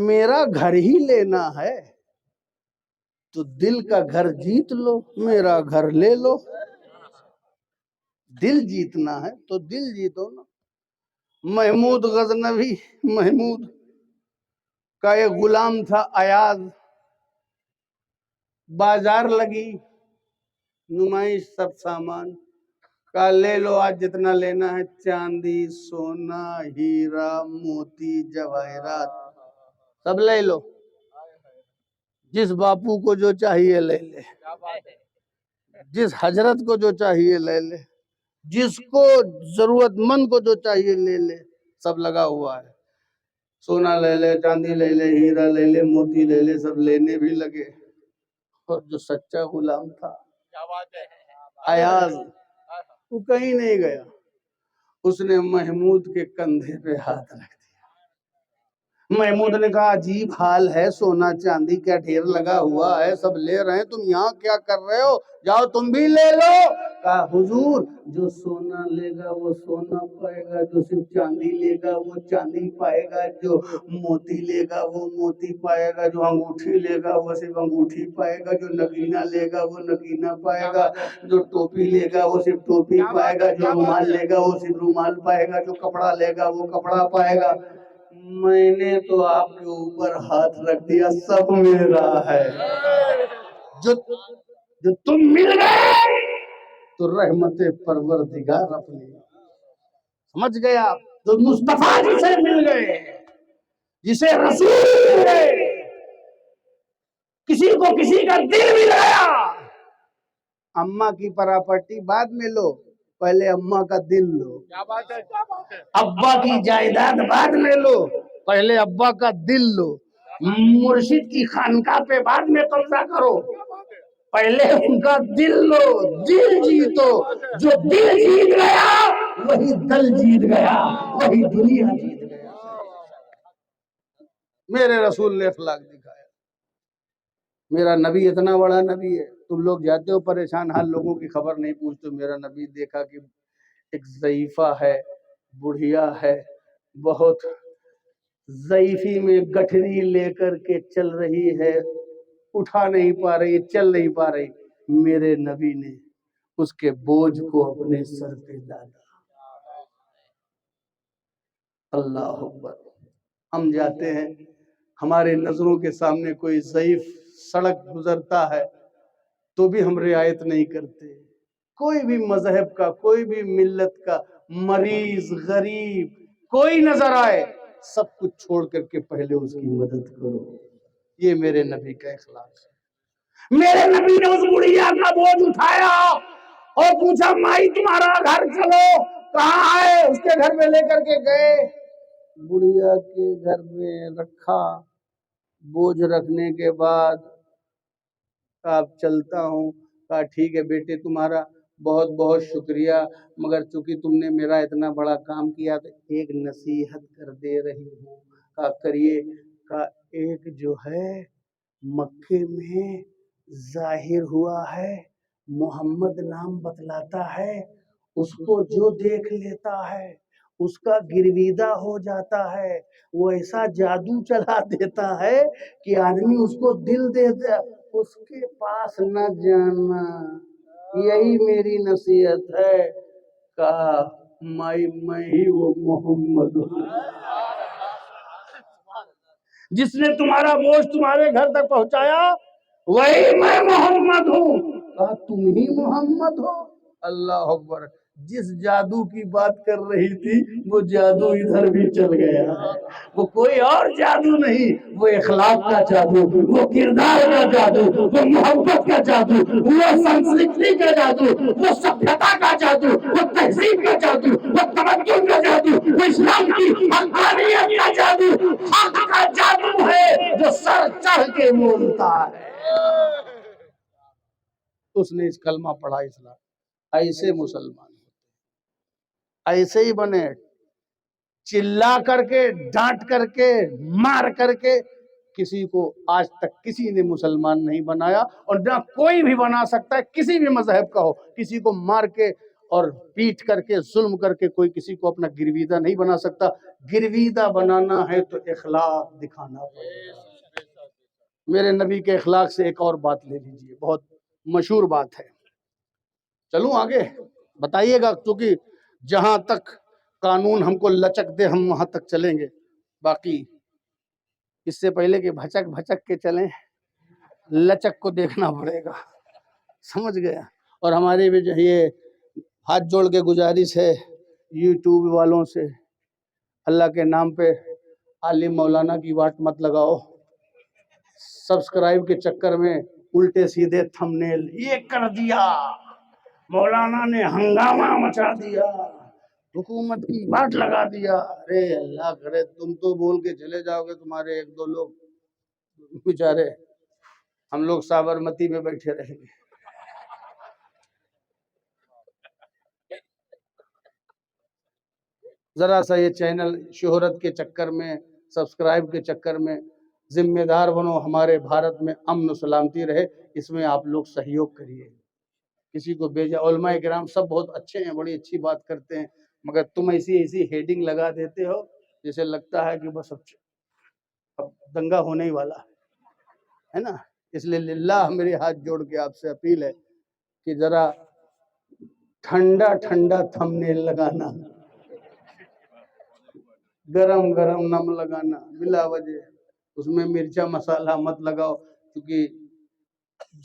میرا گھر ہی لینا ہے تو دل کا گھر جیت لو، میرا گھر لے لو۔ دل جیتنا ہے تو دل جیتو نا۔ محمود غزنوی، محمود کا ایک غلام تھا ایاز، بازار لگی، نمائش سب سامان کا لے لو، آج جتنا لینا ہے، چاندی، سونا، ہیرا، موتی، جواہرات سب لے لو، جس باپو کو جو چاہیے لے لے، جس حضرت کو جو چاہیے لے لے، جس کو ضرورت مند کو جو چاہیے لے لے، سب لگا ہوا ہے۔ سونا لے لے، چاندی لے لے، ہیرا لے لے، موتی لے لے، سب لینے بھی لگے۔ اور جو سچا غلام تھا ایاز، وہ کہیں نہیں گیا، اس نے محمود کے کندھے پہ ہاتھ رکھ دیا۔ محمود نے کہا عجیب حال ہے، سونا چاندی کیا ڈھیر لگا ہوا ہے، سب لے رہے ہیں، تم یہاں کیا کر رہے ہو؟ جاؤ تم بھی لے لو۔ کہا حضور جو سونا لے گا وہ سونا پائے گا، جو صرف چاندی لے گا وہ چاندی پائے گا، جو موتی لے گا وہ موتی پائے گا، جو انگوٹھی لے گا وہ صرف انگوٹھی پائے گا، جو نگینہ لے گا وہ نگینہ پائے گا، جو ٹوپی لے گا وہ صرف ٹوپی پائے گا، جو رومال لے گا وہ صرف رومال پائے گا، جو کپڑا لے گا وہ کپڑا پائے گا۔ میں نے تو آپ کے اوپر ہاتھ رکھ دیا، سب میرا ہے۔ جو تم مل گئے تو رحمت پروردگار اپنی سمجھ گیا، تو مصطفیٰ جی سے مل گئے، جسے رسول مل گئے، کسی کو کسی کا دل مل گیا۔ اماں کی پراپرٹی بعد میں لو، پہلے اماں کا دل لو۔ ابا کی جائیداد بعد میں لو، پہلے ابا کا دل لو۔ مرشد کی خانقاہ پہ بعد میں قبضہ کرو، پہلے ان کا دل لو۔ دل جیتو، جو دل جیت گیا وہی دل جیت گیا، وہی دنیا جیت گیا۔ میرے رسول نے اخلاق دکھایا۔ میرا نبی اتنا بڑا نبی ہے، تم لوگ جاتے ہو پریشان حال، لوگوں کی خبر نہیں پوچھتے۔ میرا نبی دیکھا کہ ایک ضعیفہ ہے، بڑھیا ہے، بہت ضعیفی میں گٹھری لے کر کے چل رہی ہے، اٹھا نہیں پا رہی، چل نہیں پا رہی۔ میرے نبی نے اس کے بوجھ کو اپنے سر پہ ڈالا۔ اللہ اکبر۔ ہم جاتے ہیں، ہمارے نظروں کے سامنے کوئی ضعیف سڑک گزرتا ہے تو بھی ہم رعایت نہیں کرتے۔ کوئی بھی مذہب کا، کوئی بھی ملت کا مریض، غریب کوئی نظر آئے، سب کچھ چھوڑ کر کے پہلے اس کی مدد کرو۔ یہ میرے نبی کا اخلاق ہے۔ میرے نبی نے اس بڑھیا کا بوجھ اٹھایا اور پوچھا مائی تمہارا گھر چلو، کہاں ہے؟ اس کے گھر میں لے کر کے گئے، بڑھیا کے گھر میں رکھا۔ بوجھ رکھنے کے بعد آپ چلتا ہوں، کہا ٹھیک ہے بیٹے تمہارا بہت بہت شکریہ، مگر چونکہ تم نے میرا اتنا بڑا کام کیا تو ایک نصیحت کر دے رہی ہوں۔ کہا کریے۔ کہا ایک جو ہے مکے میں ظاہر ہوا ہے، محمد نام بتلاتا ہے، اس کو جو دیکھ لیتا ہے اس کا گرویدہ ہو جاتا ہے، وہ ایسا جادو چلا دیتا ہے کہ آدمی اس کو دل دیتا، اس کے پاس نہ جانا، یہی میری نصیحت ہے۔ کہا مائی میں ہی وہ محمد ہوں جس نے تمہارا بوجھ تمہارے گھر تک پہنچایا، وہی میں محمد ہوں۔ کہا تم ہی محمد ہو؟ اللہ اکبر۔ جس جادو کی بات کر رہی تھی وہ جادو ادھر بھی چل گیا ہے۔ وہ کوئی اور جادو نہیں، وہ اخلاق کا جادو، وہ کردار کا جادو، وہ محبت کا جادو، وہ سنسکرتی کا جادو، وہ سبھیتا کا جادو، وہ تہذیب کا جادو، وہ تمدن کا جادو، وہ اسلام کی حقانیت کا جادو، حق کا جادو ہے جو سر چڑھ کے بولتا ہے۔ اس نے اس کلمہ پڑھا اسلام، ایسے مسلمان ایسے ہی بنے، چلا کر کے، ڈانٹ کر کے، مار کر کے کسی کو آج تک کسی نے مسلمان نہیں بنایا، اور نہ کوئی بھی بنا سکتا ہے، کسی بھی مذہب کا ہو، کسی کو مار کے اور پیٹ کر کے ظلم کر کے کوئی کسی کو اپنا گرویدہ نہیں بنا سکتا. گرویدہ بنانا ہے تو اخلاق دکھانا پڑے گا. میرے نبی کے اخلاق سے ایک اور بات لے لیجئے، بہت مشہور بات ہے. چلوں آگے بتائیے گا، کیونکہ جہاں تک قانون ہم کو لچک دے ہم وہاں تک چلیں گے. باقی اس سے پہلے کہ بھچک بھچک کے چلیں، لچک کو دیکھنا پڑے گا. سمجھ گیا؟ اور ہماری بھی جو یہ ہاتھ جوڑ کے گزارش ہے یوٹیوب والوں سے، اللہ کے نام پہ عالم مولانا کی واٹ مت لگاؤ. سبسکرائب کے چکر میں الٹے سیدھے تھمنیل یہ کر دیا، مولانا نے ہنگامہ مچا دیا، حکومت کی واٹ لگا دیا. ارے اللہ کرے تم تو بول کے چلے جاؤ گے، تمہارے ایک دو لوگ بیچارے، ہم لوگ سابرمتی میں بیٹھے رہیں گے. ذرا سا یہ چینل شہرت کے چکر میں، سبسکرائب کے چکر میں ذمہ دار بنو. ہمارے بھارت میں امن و سلامتی رہے، اس میں آپ لوگ سہیوگ کریے. کسی کو بھیجا، علماء کرام سب بہت اچھے ہیں، بڑی اچھی بات کرتے ہیں، مگر تم ایسی ہیڈنگ لگا دیتے ہو جیسے لگتا ہے کہ بس اب دنگا ہونے ہی والا ہے نا. اس لیے للہ میرے ہاتھ جوڑ کے آپ سے اپیل ہے کہ ذرا ٹھنڈا ٹھنڈا تھمنیل لگانا، گرم گرم نم لگانا بلا وجہ. اس میں مرچا مسالہ مت لگاؤ، کیونکہ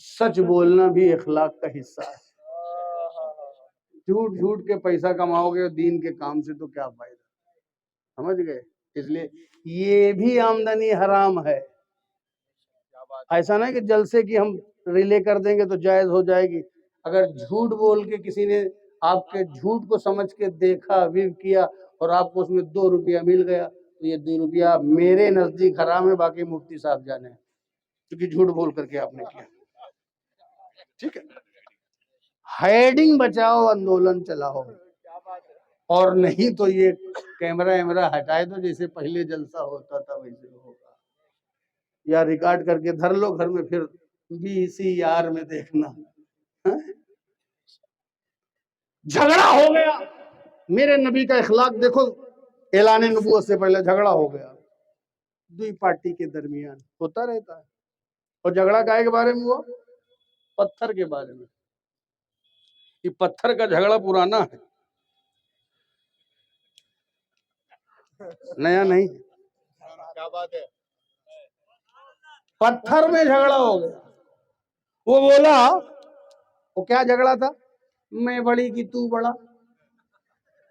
سچ بولنا بھی اخلاق کا حصہ ہے. جھوٹ جھوٹ کے پیسہ کماؤ گے دین کے کام سے تو کیا فائدہ. سمجھ گئے؟ اس لیے یہ بھی آمدنی حرام ہے. ایسا نہیں کہ جلسے کی ہم ریلے کر دیں گے تو جائز ہو جائے گی. اگر جھوٹ بول کے کسی نے آپ کے جھوٹ کو سمجھ کے دیکھا ویو کیا اور آپ کو اس میں 2 روپیہ مل گیا تو یہ 2 روپیہ میرے نزدیک حرام ہے. باقی مفتی صاحب جانے، کیونکہ جھوٹ بول کر کے آپ نے کیا. ٹھیک ہے، ہیڈنگ بچاؤ آندولن چلاؤ، اور نہیں تو یہ کیمرہ ہٹائے دو، جیسے پہلے جلسہ ہوتا تھا ویسے ہوگا، یا ریکارڈ کر کے دھر لو گھر میں، پھر VCR میں دیکھنا. جھگڑا ہو گیا، میرے نبی کا اخلاق دیکھو. اعلان نبوت سے پہلے جھگڑا ہو گیا، دوئی پارٹی کے درمیان ہوتا رہتا ہے. اور جھگڑا کائے کے بارے میں ہوا؟ پتھر کے بارے میں. یہ پتھر کا جھگڑا پرانا ہے، نیا نہیں. کیا بات ہے. پتھر میں جھگڑا ہو گیا. وہ بولا، وہ کیا جھگڑا تھا؟ میں بڑی کی تو بڑا.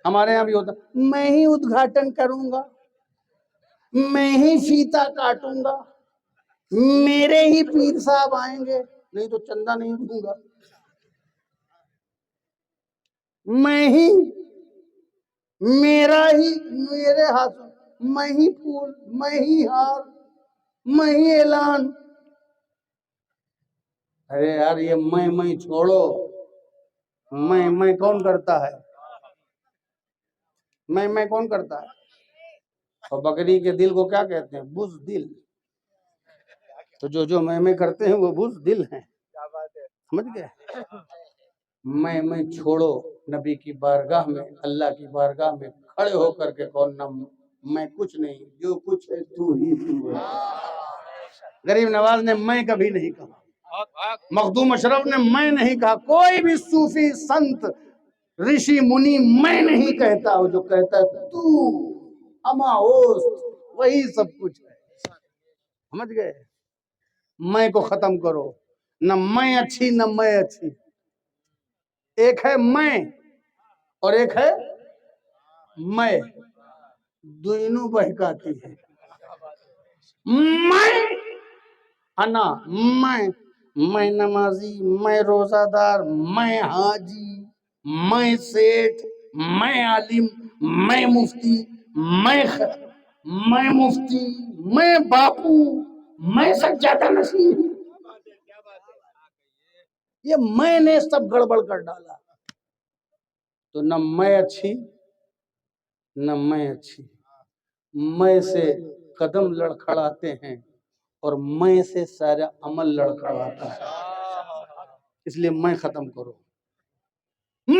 ہمارے یہاں بھی ہوتا، میں ہی ادگھاٹن کروں گا، میں ہی فیتا کاٹوں گا، میرے ہی پیر صاحب آئیں گے، نہیں تو چندہ نہیں دوں گا. میں ہی، میرا ہی، میرے ہاتھ، میں ہی پھول، میں ہی ہار، میں ہی اعلان. ارے یار یہ میں چھوڑو. میں کون کرتا ہے؟ میں کون کرتا ہے؟ اور بکری کے دل کو کیا کہتے ہیں؟ بزدل. تو جو میں کرتے ہیں وہ بزدل ہیں. سمجھ گئے؟ میں چھوڑو. نبی کی بارگاہ میں، اللہ کی بارگاہ میں کھڑے ہو کر کے کون نہ، میں کچھ نہیں، جو کچھ ہے تو ہی تو ہے. غریب نواز نے میں کبھی نہیں کہا، مخدوم اشرف نے میں نہیں کہا، کوئی بھی صوفی سنت رشی منی میں نہیں کہتا. وہ جو کہتا ہے تو اما اوست، وہی سب کچھ ہے. سمجھ گئے؟ میں کو ختم کرو. نہ میں اچھی نہ میں اچھی. ایک ہے میں اور ایک ہے میں، دونوں بہکاتی ہے. میں انا، میں نمازی، میں روزہ دار، میں حاجی، میں سیٹھ، میں عالم، میں مفتی، میں مفتی، میں باپو، میں سجادہ نشین. یہ میں نے سب گڑبڑ کر ڈالا. تو نہ میں اچھی نہ میں اچھی. میں سے قدم لڑکھڑاتے ہیں اور میں سے سارا عمل لڑکھڑاتا ہے. اس لیے میں ختم کرو.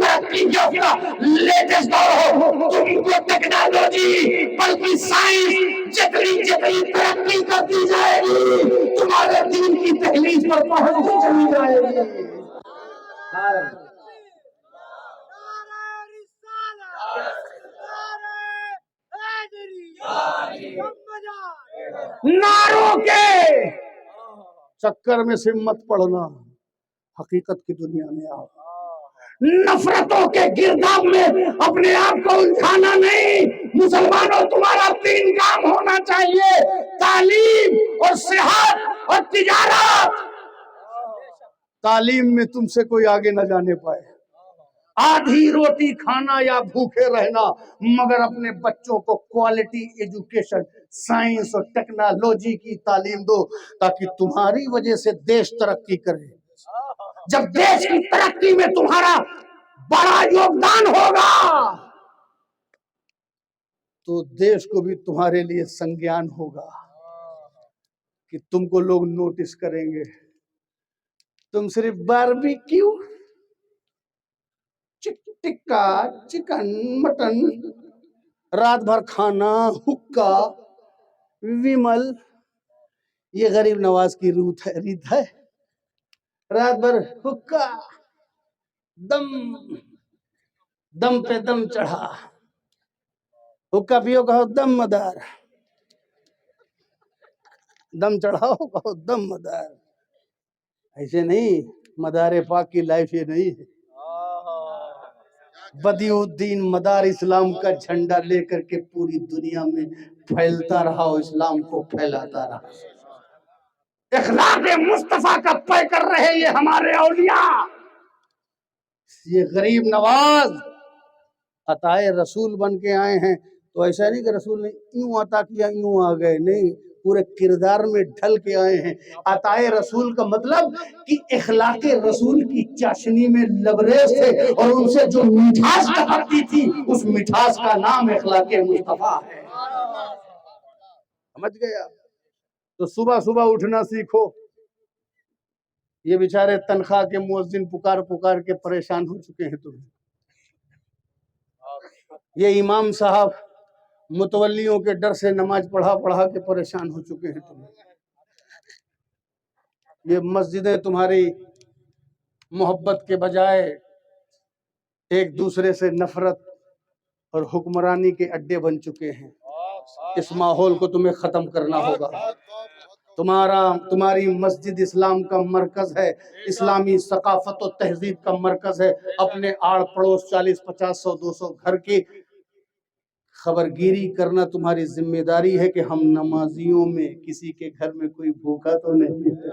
ترقی یافتہ لیٹسٹ دور ہو، تم کو ٹیکنالوجی بلکہ سائنس جتنی ترقی کرتی جائے گی تمہارے دین کی دہلیز پر پہنچتی چلی جائے گی. نعروں کے چکر میں سے مت پڑنا، حقیقت کی دنیا میں آؤ. نفرتوں کے گرداب میں اپنے آپ کو الجھانا نہیں. مسلمانوں تمہارا 3 کام ہونا چاہیے: تعلیم اور صحت اور تجارت. تعلیم میں تم سے کوئی آگے نہ جانے پائے، آدھی روٹی کھانا یا بھوکے رہنا، مگر اپنے بچوں کو کوالٹی ایجوکیشن، سائنس اور ٹیکنالوجی کی تعلیم دو تاکہ تمہاری وجہ سے دیش ترقی کرے. جب دیش کی ترقی میں تمہارا بڑا یوگدان ہوگا تو دیش کو بھی تمہارے لیے سنگیان ہوگا کہ تم کو لوگ نوٹس کریں گے. تم صرف باربیکیو، ٹکا، چکن، مٹن، رات بھر کھانا، حکا، ویمل، یہ غریب نواز کی ریت ہے. رات بھر حکا، دم پہ دم چڑھا، حکا پیو کہو دم مدار، دم چڑھاؤ کہو دم مدار. ایسے نہیں، مدار پاک کی لائف یہ نہیں ہے. بدیع الدین مدار اسلام کا جھنڈا لے کر کے پوری دنیا میں پھیلتا رہا اور اسلام کو پھیلاتا رہا. اخلاق مصطفیٰ کا پیکر رہے یہ ہمارے اولیاء. یہ غریب نواز عطائے رسول بن کے آئے ہیں تو ایسا نہیں کہ رسول نے یوں عطا کیا یوں آ گئے، نہیں، پورے کردار میں ڈھل کے آئے ہیں. عطائے رسول کا مطلب کہ اخلاق رسول کی چاشنی میں لبریز تھے اور ان سے جو مٹھاس ٹپکتی تھی اس مٹھاس کا نام اخلاق مصطفیٰ ہے. سمجھ گیا؟ تو صبح صبح اٹھنا سیکھو. یہ بیچارے تنخواہ کے مؤذن پکار پکار کے پریشان ہو چکے ہیں تمہیں. یہ امام صاحب متولیوں کے ڈر سے نماز پڑھا کے پریشان ہو چکے ہیں تمہیں. یہ مسجدیں تمہاری محبت کے بجائے ایک دوسرے سے نفرت اور حکمرانی کے اڈے بن چکے ہیں. اس ماحول کو تمہیں ختم کرنا ہوگا. تمہاری مسجد اسلام کا مرکز ہے، اسلامی ثقافت و تہذیب کا مرکز ہے. اپنے آڑ پڑوس 40 50 100 200 گھر کی خبرگیری کرنا تمہاری ذمہ داری ہے کہ ہم نمازیوں میں کسی کے گھر میں کوئی بھوکا تو نہیں ہے،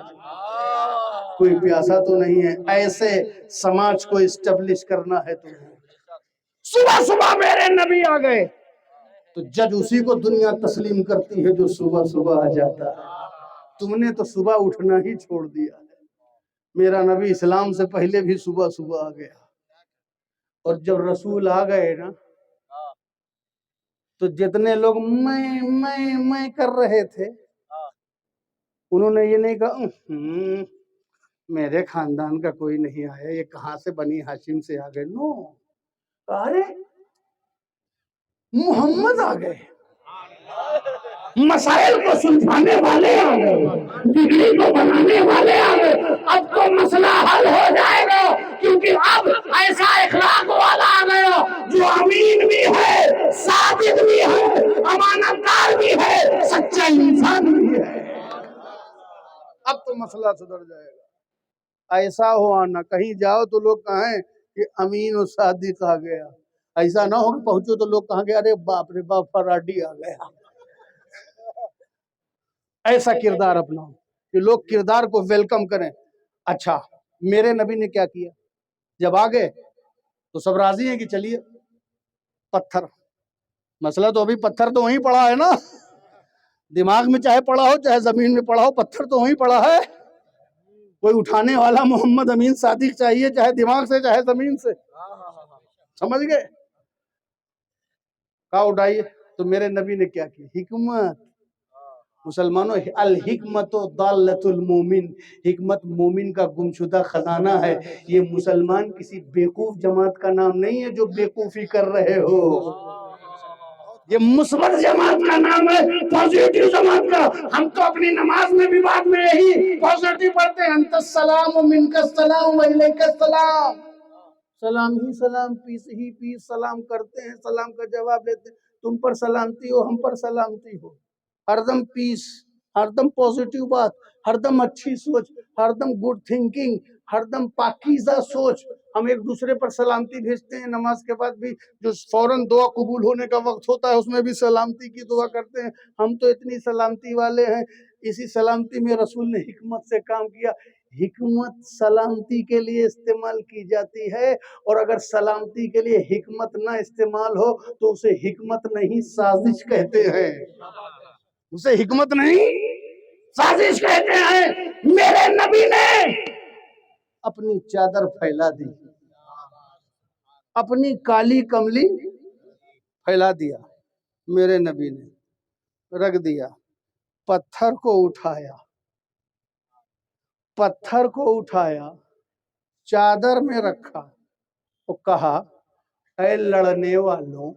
کوئی پیاسا تو نہیں ہے. ایسے سماج کو اسٹیبلش کرنا ہے تمہیں. صبح صبح میرے نبی آ گئے تو جج اسی کو دنیا تسلیم کرتی ہے جو صبح صبح آ جاتا ہے. تم نے تو صبح اٹھنا ہی چھوڑ دیا ہے. میرا نبی اسلام سے پہلے بھی صبح صبح آ گیا، اور جب رسول آ گئے نا تو جتنے لوگ میں کر رہے تھے انہوں نے یہ نہیں کہا میرے خاندان کا کوئی نہیں آیا، یہ کہاں سے بنی ہاشم سے آ گئے. نو، ارے محمد آ گئے، مسائل کو سلجھانے والے آ گئے، بگڑی کو بنانے والے آ گئے. اب تو مسئلہ حل ہو جائے گا کیونکہ اب ایسا اخلاق والا آ گیا جو امین بھی ہے، صادق بھی ہے، امانت دار بھی ہے، سچا انسان بھی ہے. اب تو مسئلہ سدھر جائے گا. ایسا ہو آنا کہیں جاؤ تو لوگ کہیں کہ امین و صادق آ گیا. ایسا نہ ہو کہ پہنچو تو لوگ کہیں گے ارے باپ رے باپ فراڈی آ گیا. ایسا کردار اپناؤ کہ لوگ کردار کو ویلکم کریں. اچھا، میرے نبی نے کیا کیا؟ جب آگئے تو سب راضی ہیں کہ چلیے پتھر. مسئلہ تو ابھی پتھر تو وہیں پڑا ہے نا، دماغ میں چاہے پڑا ہو چاہے زمین میں پڑا ہو، پتھر تو وہیں پڑا ہے. کوئی اٹھانے والا محمد امین صادق چاہیے، چاہے دماغ سے چاہے زمین سے. سمجھ گئے؟ کہا اٹھائیے. تو میرے نبی نے کیا کی؟ حکمت. مسلمانوں الحکمت ضالۃ المومن، حکمت مومن کا گمشدہ خزانہ ہے۔ یہ مسلمان کسی بیوقوف جماعت کا نام نہیں ہے جو بیوقوفی کر رہے ہو، یہ مثبت جماعت کا نام ہے، پازیٹیو جماعت کا۔ ہم تو اپنی نماز میں بھی بعد میں یہی پازیٹیو پڑھتے ہیں، انت السلام و منک السلام و الیک السلام، سلام ہی سلام، پیس ہی پیس، سلام کرتے ہیں، سلام کا جواب لیتے ہیں۔ تم پر سلامتی ہو، ہم پر سلامتی ہو، ہر دم پیس، ہر دم پازیٹیو بات، ہر دم اچھی سوچ، ہر دم گڈ تھنکنگ، ہر دم پاکیزہ سوچ۔ ہم ایک دوسرے پر سلامتی بھیجتے ہیں، نماز کے بعد بھی جو فوراً دعا قبول ہونے کا وقت ہوتا ہے اس میں بھی سلامتی کی دعا کرتے ہیں۔ ہم تو اتنی سلامتی والے ہیں۔ اسی سلامتی میں رسول نے حکمت سے کام کیا۔ حکمت سلامتی کے لیے استعمال کی جاتی ہے، اور اگر سلامتی کے لیے حکمت نہ استعمال ہو تو اسے حکمت نہیں سازش کہتے ہیں، اسے حکمت نہیں سازش کہتے ہیں۔ میرے نبی نے اپنی چادر پھیلا دی، اپنی کالی کملی پھیلا دیا، میرے نبی نے رکھ دیا، پتھر کو اٹھایا، پتھر کو اٹھایا، چادر میں رکھا، اور کہا اے لڑنے والوں،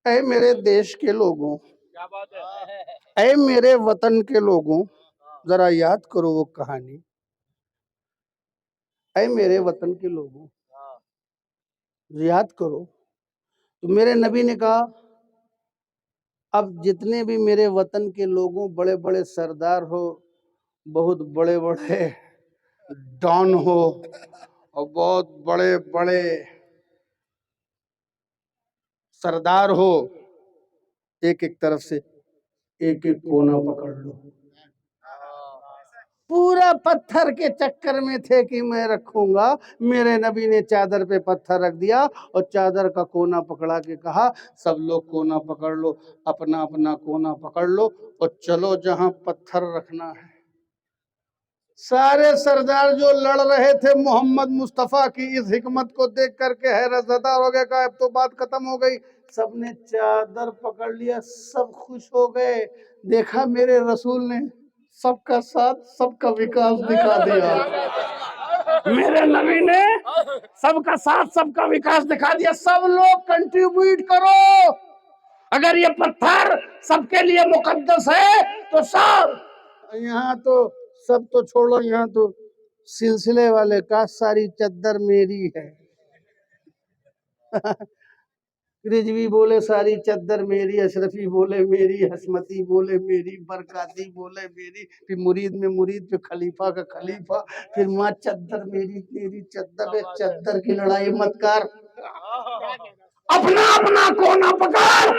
اے میرے دیش کے لوگوں، کیا بات ہے؟ اے میرے وطن کے لوگوں، ذرا یاد کرو وہ کہانی۔ اے میرے وطن کے لوگوں، یاد کرو۔ تو میرے نبی نے کہا اب جتنے بھی میرے وطن کے لوگوں، بڑے بڑے سردار ہو، بہت بڑے بڑے ڈان ہو، اور بہت بڑے بڑے سردار ہو، ایک ایک طرف سے ایک ایک کونا پکڑ لو۔ پورا پتھر کے چکر میں تھے کہ میں رکھوں گا، میرے نبی نے چادر پہ پتھر رکھ دیا اور چادر کا کونا پکڑا کے کہا سب لوگ کونا پکڑ لو، اپنا اپنا کونا پکڑ لو اور چلو جہاں پتھر رکھنا ہے۔ سارے سردار جو لڑ رہے تھے محمد مصطفیٰ کی اس حکمت کو دیکھ کر کے حیرت زدہ ہو گئے، کہا اب تو بات ختم ہو گئی۔ سب نے چادر پکڑ لیا، سب خوش ہو گئے۔ دیکھا میرے رسول نے سب کا ساتھ، سب کا وکاس دکھا دیا۔ میرے نبی نے سب کا ساتھ، سب کا وکاس دکھا دیا۔ سب لوگ کنٹریبیوٹ کرو، اگر یہ پتھر سب کے لیے مقدس ہے تو سب، یہاں تو سب تو چھوڑو، یہاں تو سلسلے والے کا ساری چادر میری ہے۔ رجوی بولے ساری چادر میری، اشرفی بولے میری، حشمتی بولے میری، برکاتی بولے میری، پھر مرید میں مرید، پھر خلیفہ کا خلیفہ، پھر ماں چادر میری، تیری چادر، چادر کی لڑائی مت کر، اپنا اپنا کونا پکڑ،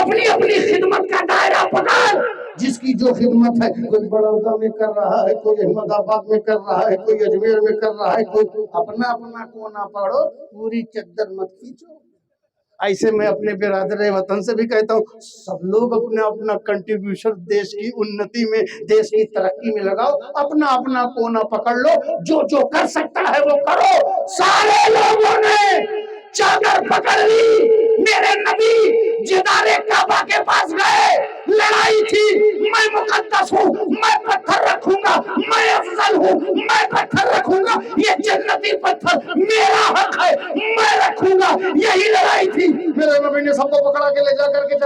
اپنی اپنی خدمت کا دائرہ پکڑ۔ جس کی جو خدمت ہے، کوئی بڑودہ میں کر رہا ہے، کوئی احمد آباد میں کر رہا ہے، کوئی اجمیر میں کر رہا ہے، کوئی اپنا اپنا کونا پکڑو، پوری چادر مت کھینچو۔ ایسے میں اپنے برادر وطن سے بھی کہتا ہوں سب لوگ اپنا اپنا کنٹریبیوشن دیش کی انتی میں، دیش کی ترقی میں لگاؤ، اپنا اپنا کونا پکڑ لو، جو جو کر سکتا ہے وہ کرو۔ سارے لوگوں نے چادر پکڑ لی۔ میرے نبی جدار کعبہ کے پاس گئے، لڑائی تھی، میں مقدس ہوں، میں پتھر رکھوں گا، میں افضل ہوں، میں پتھر رکھوں گا، یہ جنتی پتھر میرا حق ہے، میں رکھوں گا، یہی لڑائی تھی۔ میرے نبی نے سب کو پکڑا کے لے جا کر کے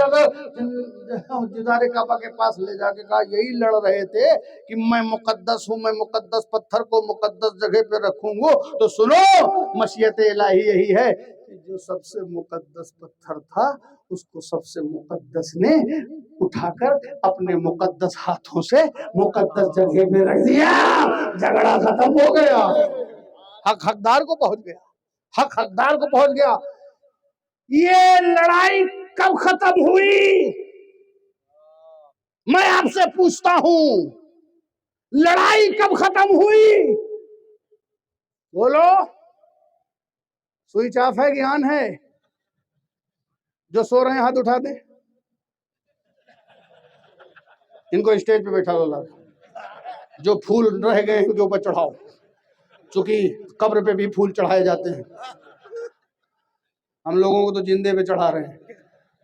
جدار کعبہ کے پاس لے جا کے کہا یہی لڑ رہے تھے کہ میں مقدس ہوں، میں مقدس پتھر کو مقدس جگہ پہ رکھوں گا، تو سنو مشیت الہی یہی ہے کہ جو سب سے مقدس پتھر تھا اس کو سب سے مقدس نے اٹھا کر اپنے مقدس ہاتھوں سے مقدس جگہ پہ رکھ دیا۔ جھگڑا ختم ہو گیا، حق حقدار کو پہنچ گیا، حق حقدار کو پہنچ گیا۔ یہ لڑائی کب ختم ہوئی؟ میں آپ سے پوچھتا ہوں، لڑائی کب ختم ہوئی؟ بولو، سوئچ آف ہے کہ آن ہے؟ جو سو رہے ہیں ہاتھ اٹھا دیں، ان کو اسٹیج پہ بیٹھا دو، جو پھول رہ گئے ہیں ان کے اوپر چڑھاؤ، چونکہ قبر پہ بھی پھول چڑھائے جاتے ہیں، ہم لوگوں کو تو جندے پہ چڑھا رہے ہیں،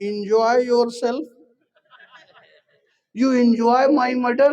enjoy yourself, you enjoy my murder।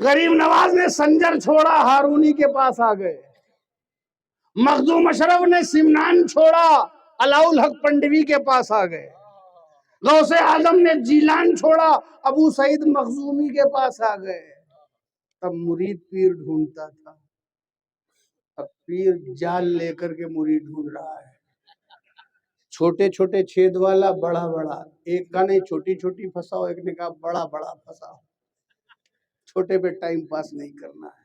غریب نواز نے سنجر چھوڑا، ہارونی کے پاس آ گئے. مخدوم اشرف نے سمنان چھوڑا، علاء الحق پنڈوی کے پاس آ گئے. غوث اعظم نے جیلان چھوڑا، ابو سعید مخزومی کے پاس آ گئے. تب مرید پیر ڈھونڈتا تھا، اب پیر جال لے کر کے مرید ڈھونڈ رہا ہے. چھوٹے چھوٹے چھید والا، بڑا بڑا. ایک کا نہیں چھوٹی چھوٹی پھنساؤ، ایک نے کہا بڑا بڑا پھنساؤ. چھوٹے پہ ٹائم پاس نہیں کرنا ہے.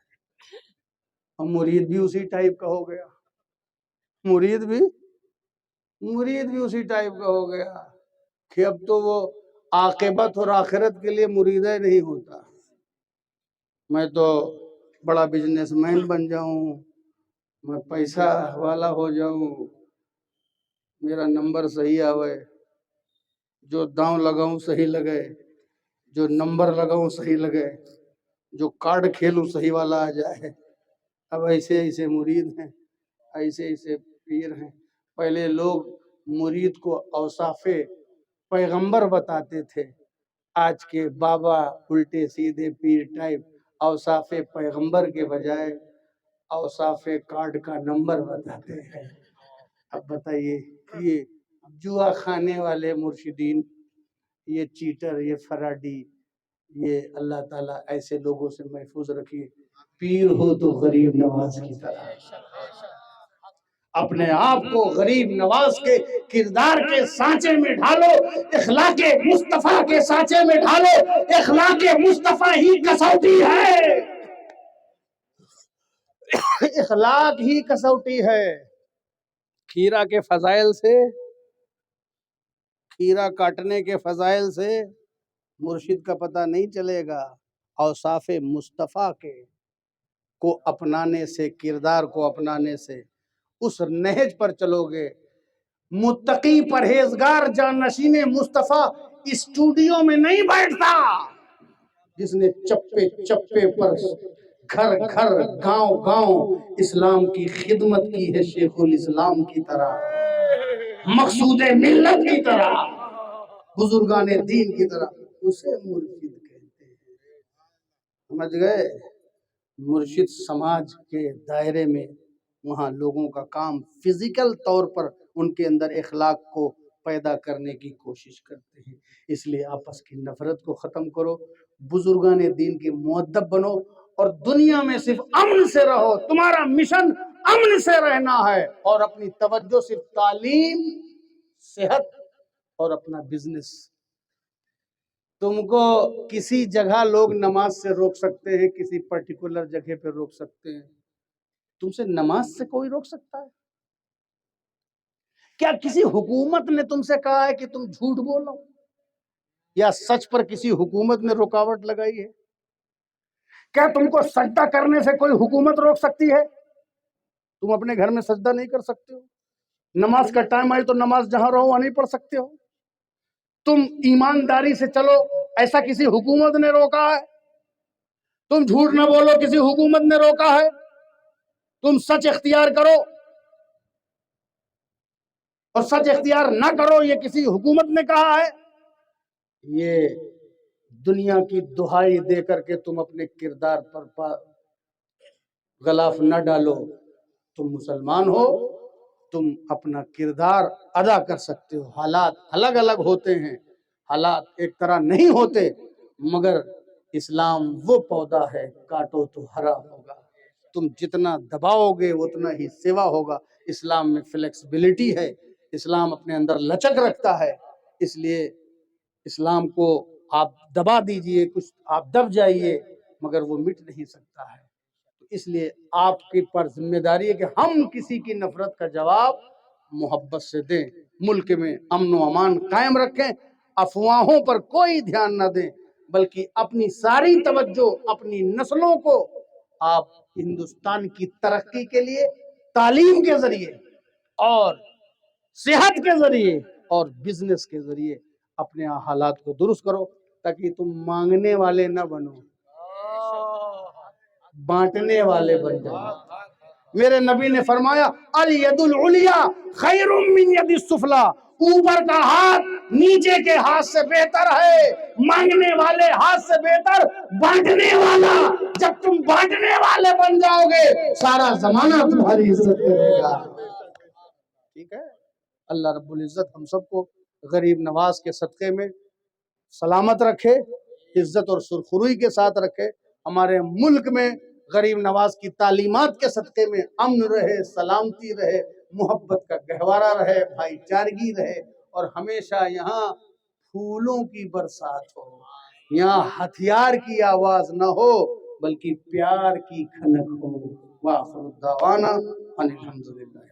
اور مرید بھی اسی ٹائپ کا ہو گیا، مرید بھی اسی ٹائپ کا ہو گیا کہ اب تو وہ عاقبت اور آخرت کے لیے مریدہ نہیں ہوتا. میں تو بڑا بزنس مین بن جاؤں، میں پیسہ والا ہو جاؤں، میرا نمبر صحیح آوے، جو داؤں لگاؤں صحیح لگے، جو نمبر لگاؤں صحیح لگے، جو کارڈ کھیلوں صحیح والا آ جائے. اب ایسے ایسے مرید ہیں، ایسے ایسے پیر ہیں. پہلے لوگ مرید کو اوصاف پیغمبر بتاتے تھے، آج کے بابا الٹے سیدھے پیر ٹائپ اوصاف پیغمبر کے بجائے اوصاف کارڈ کا نمبر بتاتے ہیں. اب بتائیے، یہ جوا کھانے والے مرشدین، یہ چیٹر، یہ فراڈی، یہ اللہ تعالیٰ ایسے لوگوں سے محفوظ رکھیے. پیر ہو تو غریب نواز کی طرح اپنے آپ کو غریب نواز کے کردار کے سانچے میں ڈھالو، اخلاق مصطفیٰ کے سانچے میں ڈھالو. اخلاق مصطفیٰ ہی کسوٹی ہے، اخلاق ہی کسوٹی ہے. کھیرا کے فضائل سے، کھیرا کاٹنے کے فضائل سے مرشد کا پتہ نہیں چلے گا. اوصاف مصطفیٰ کے کو اپنانے سے، کردار کو اپنانے سے اس نہج پر چلو گے. متقی پرہیزگار جانشین مصطفیٰ اسٹوڈیو میں نہیں بیٹھتا. جس نے چپے چپے پر، گھر گھر، گاؤں گاؤں اسلام کی خدمت کی ہے، شیخ الاسلام کی طرح، مقصود ملت کی طرح، بزرگان دین کی طرح، اسے مرشد کہتے ہیں. سمجھ گئے؟ مرشد سماج کے دائرے میں وہاں لوگوں کا کام فزیکل طور پر ان کے اندر اخلاق کو پیدا کرنے کی کوشش کرتے ہیں. اس لیے آپس کی نفرت کو ختم کرو، بزرگان دین کے مؤدب بنو، اور دنیا میں صرف امن سے رہو. تمہارا مشن امن سے رہنا ہے، اور اپنی توجہ صرف تعلیم، صحت اور اپنا بزنس. تم کو کسی جگہ لوگ نماز سے روک سکتے ہیں، کسی پرٹیکولر جگہ پہ روک سکتے ہیں، تم سے نماز سے کوئی روک سکتا ہے؟ کیا کسی حکومت نے تم سے کہا ہے کہ تم جھوٹ بولو، یا سچ پر کسی حکومت نے رکاوٹ لگائی ہے؟ کیا تم کو سجدہ کرنے سے کوئی حکومت روک سکتی ہے؟ تم اپنے گھر میں سجدہ نہیں کر سکتے ہو. نماز کا ٹائم آئے تو نماز جہاں رہو وہاں نہیں پڑھ سکتے ہو. تم ایمانداری سے چلو، ایسا کسی حکومت نے روکا ہے؟ تم جھوٹ نہ بولو، کسی حکومت نے روکا ہے؟ تم سچ اختیار کرو اور سچ اختیار نہ کرو، یہ کسی حکومت نے کہا ہے؟ یہ دنیا کی دہائی دے کر کے تم اپنے کردار پر غلاف نہ ڈالو. تم مسلمان ہو، تم اپنا کردار ادا کر سکتے ہو. حالات الگ الگ ہوتے ہیں، حالات ایک طرح نہیں ہوتے، مگر اسلام وہ پودا ہے، کاٹو تو ہرا ہوگا. تم جتنا دباؤ گے اتنا ہی سوا ہوگا. اسلام میں فلیکسبلٹی ہے، اسلام اپنے اندر لچک رکھتا ہے. اس لیے اسلام کو آپ دبا دیجئے، کچھ آپ دب جائیے، مگر وہ مٹ نہیں سکتا ہے. اس لیے آپ کی پر ذمہ داری ہے کہ ہم کسی کی نفرت کا جواب محبت سے دیں، ملک میں امن و امان قائم رکھیں، افواہوں پر کوئی دھیان نہ دیں، بلکہ اپنی ساری توجہ اپنی نسلوں کو آپ ہندوستان کی ترقی کے لیے تعلیم کے ذریعے اور صحت کے ذریعے اور بزنس کے ذریعے اپنے حالات کو درست کرو، تاکہ تم مانگنے والے نہ بنو، بانٹنے والے بن جاؤ. میرے نبی نے فرمایا، الید العلیٰ خیر من ید السفلی، اوپر کا ہاتھ نیچے کے ہاتھ سے بہتر ہے مانگنے والے ہاتھ سے بہتر بانٹنے والا. جب تم بانٹنے والے بن جاؤ گے سارا زمانہ تمہاری عزت کرے گا. ٹھیک ہے. اللہ رب العزت ہم سب کو غریب نواز کے صدقے میں سلامت رکھے, عزت اور سرخروئی کے ساتھ رکھے. ہمارے ملک میں غریب نواز کی تعلیمات کے صدقے میں امن رہے, سلامتی رہے, محبت کا گہوارہ رہے, بھائی چارگی رہے, اور ہمیشہ یہاں پھولوں کی برسات ہو, یہاں ہتھیار کی آواز نہ ہو بلکہ پیار کی کھنک ہو. وآخر دعوانا ان الحمدللہ.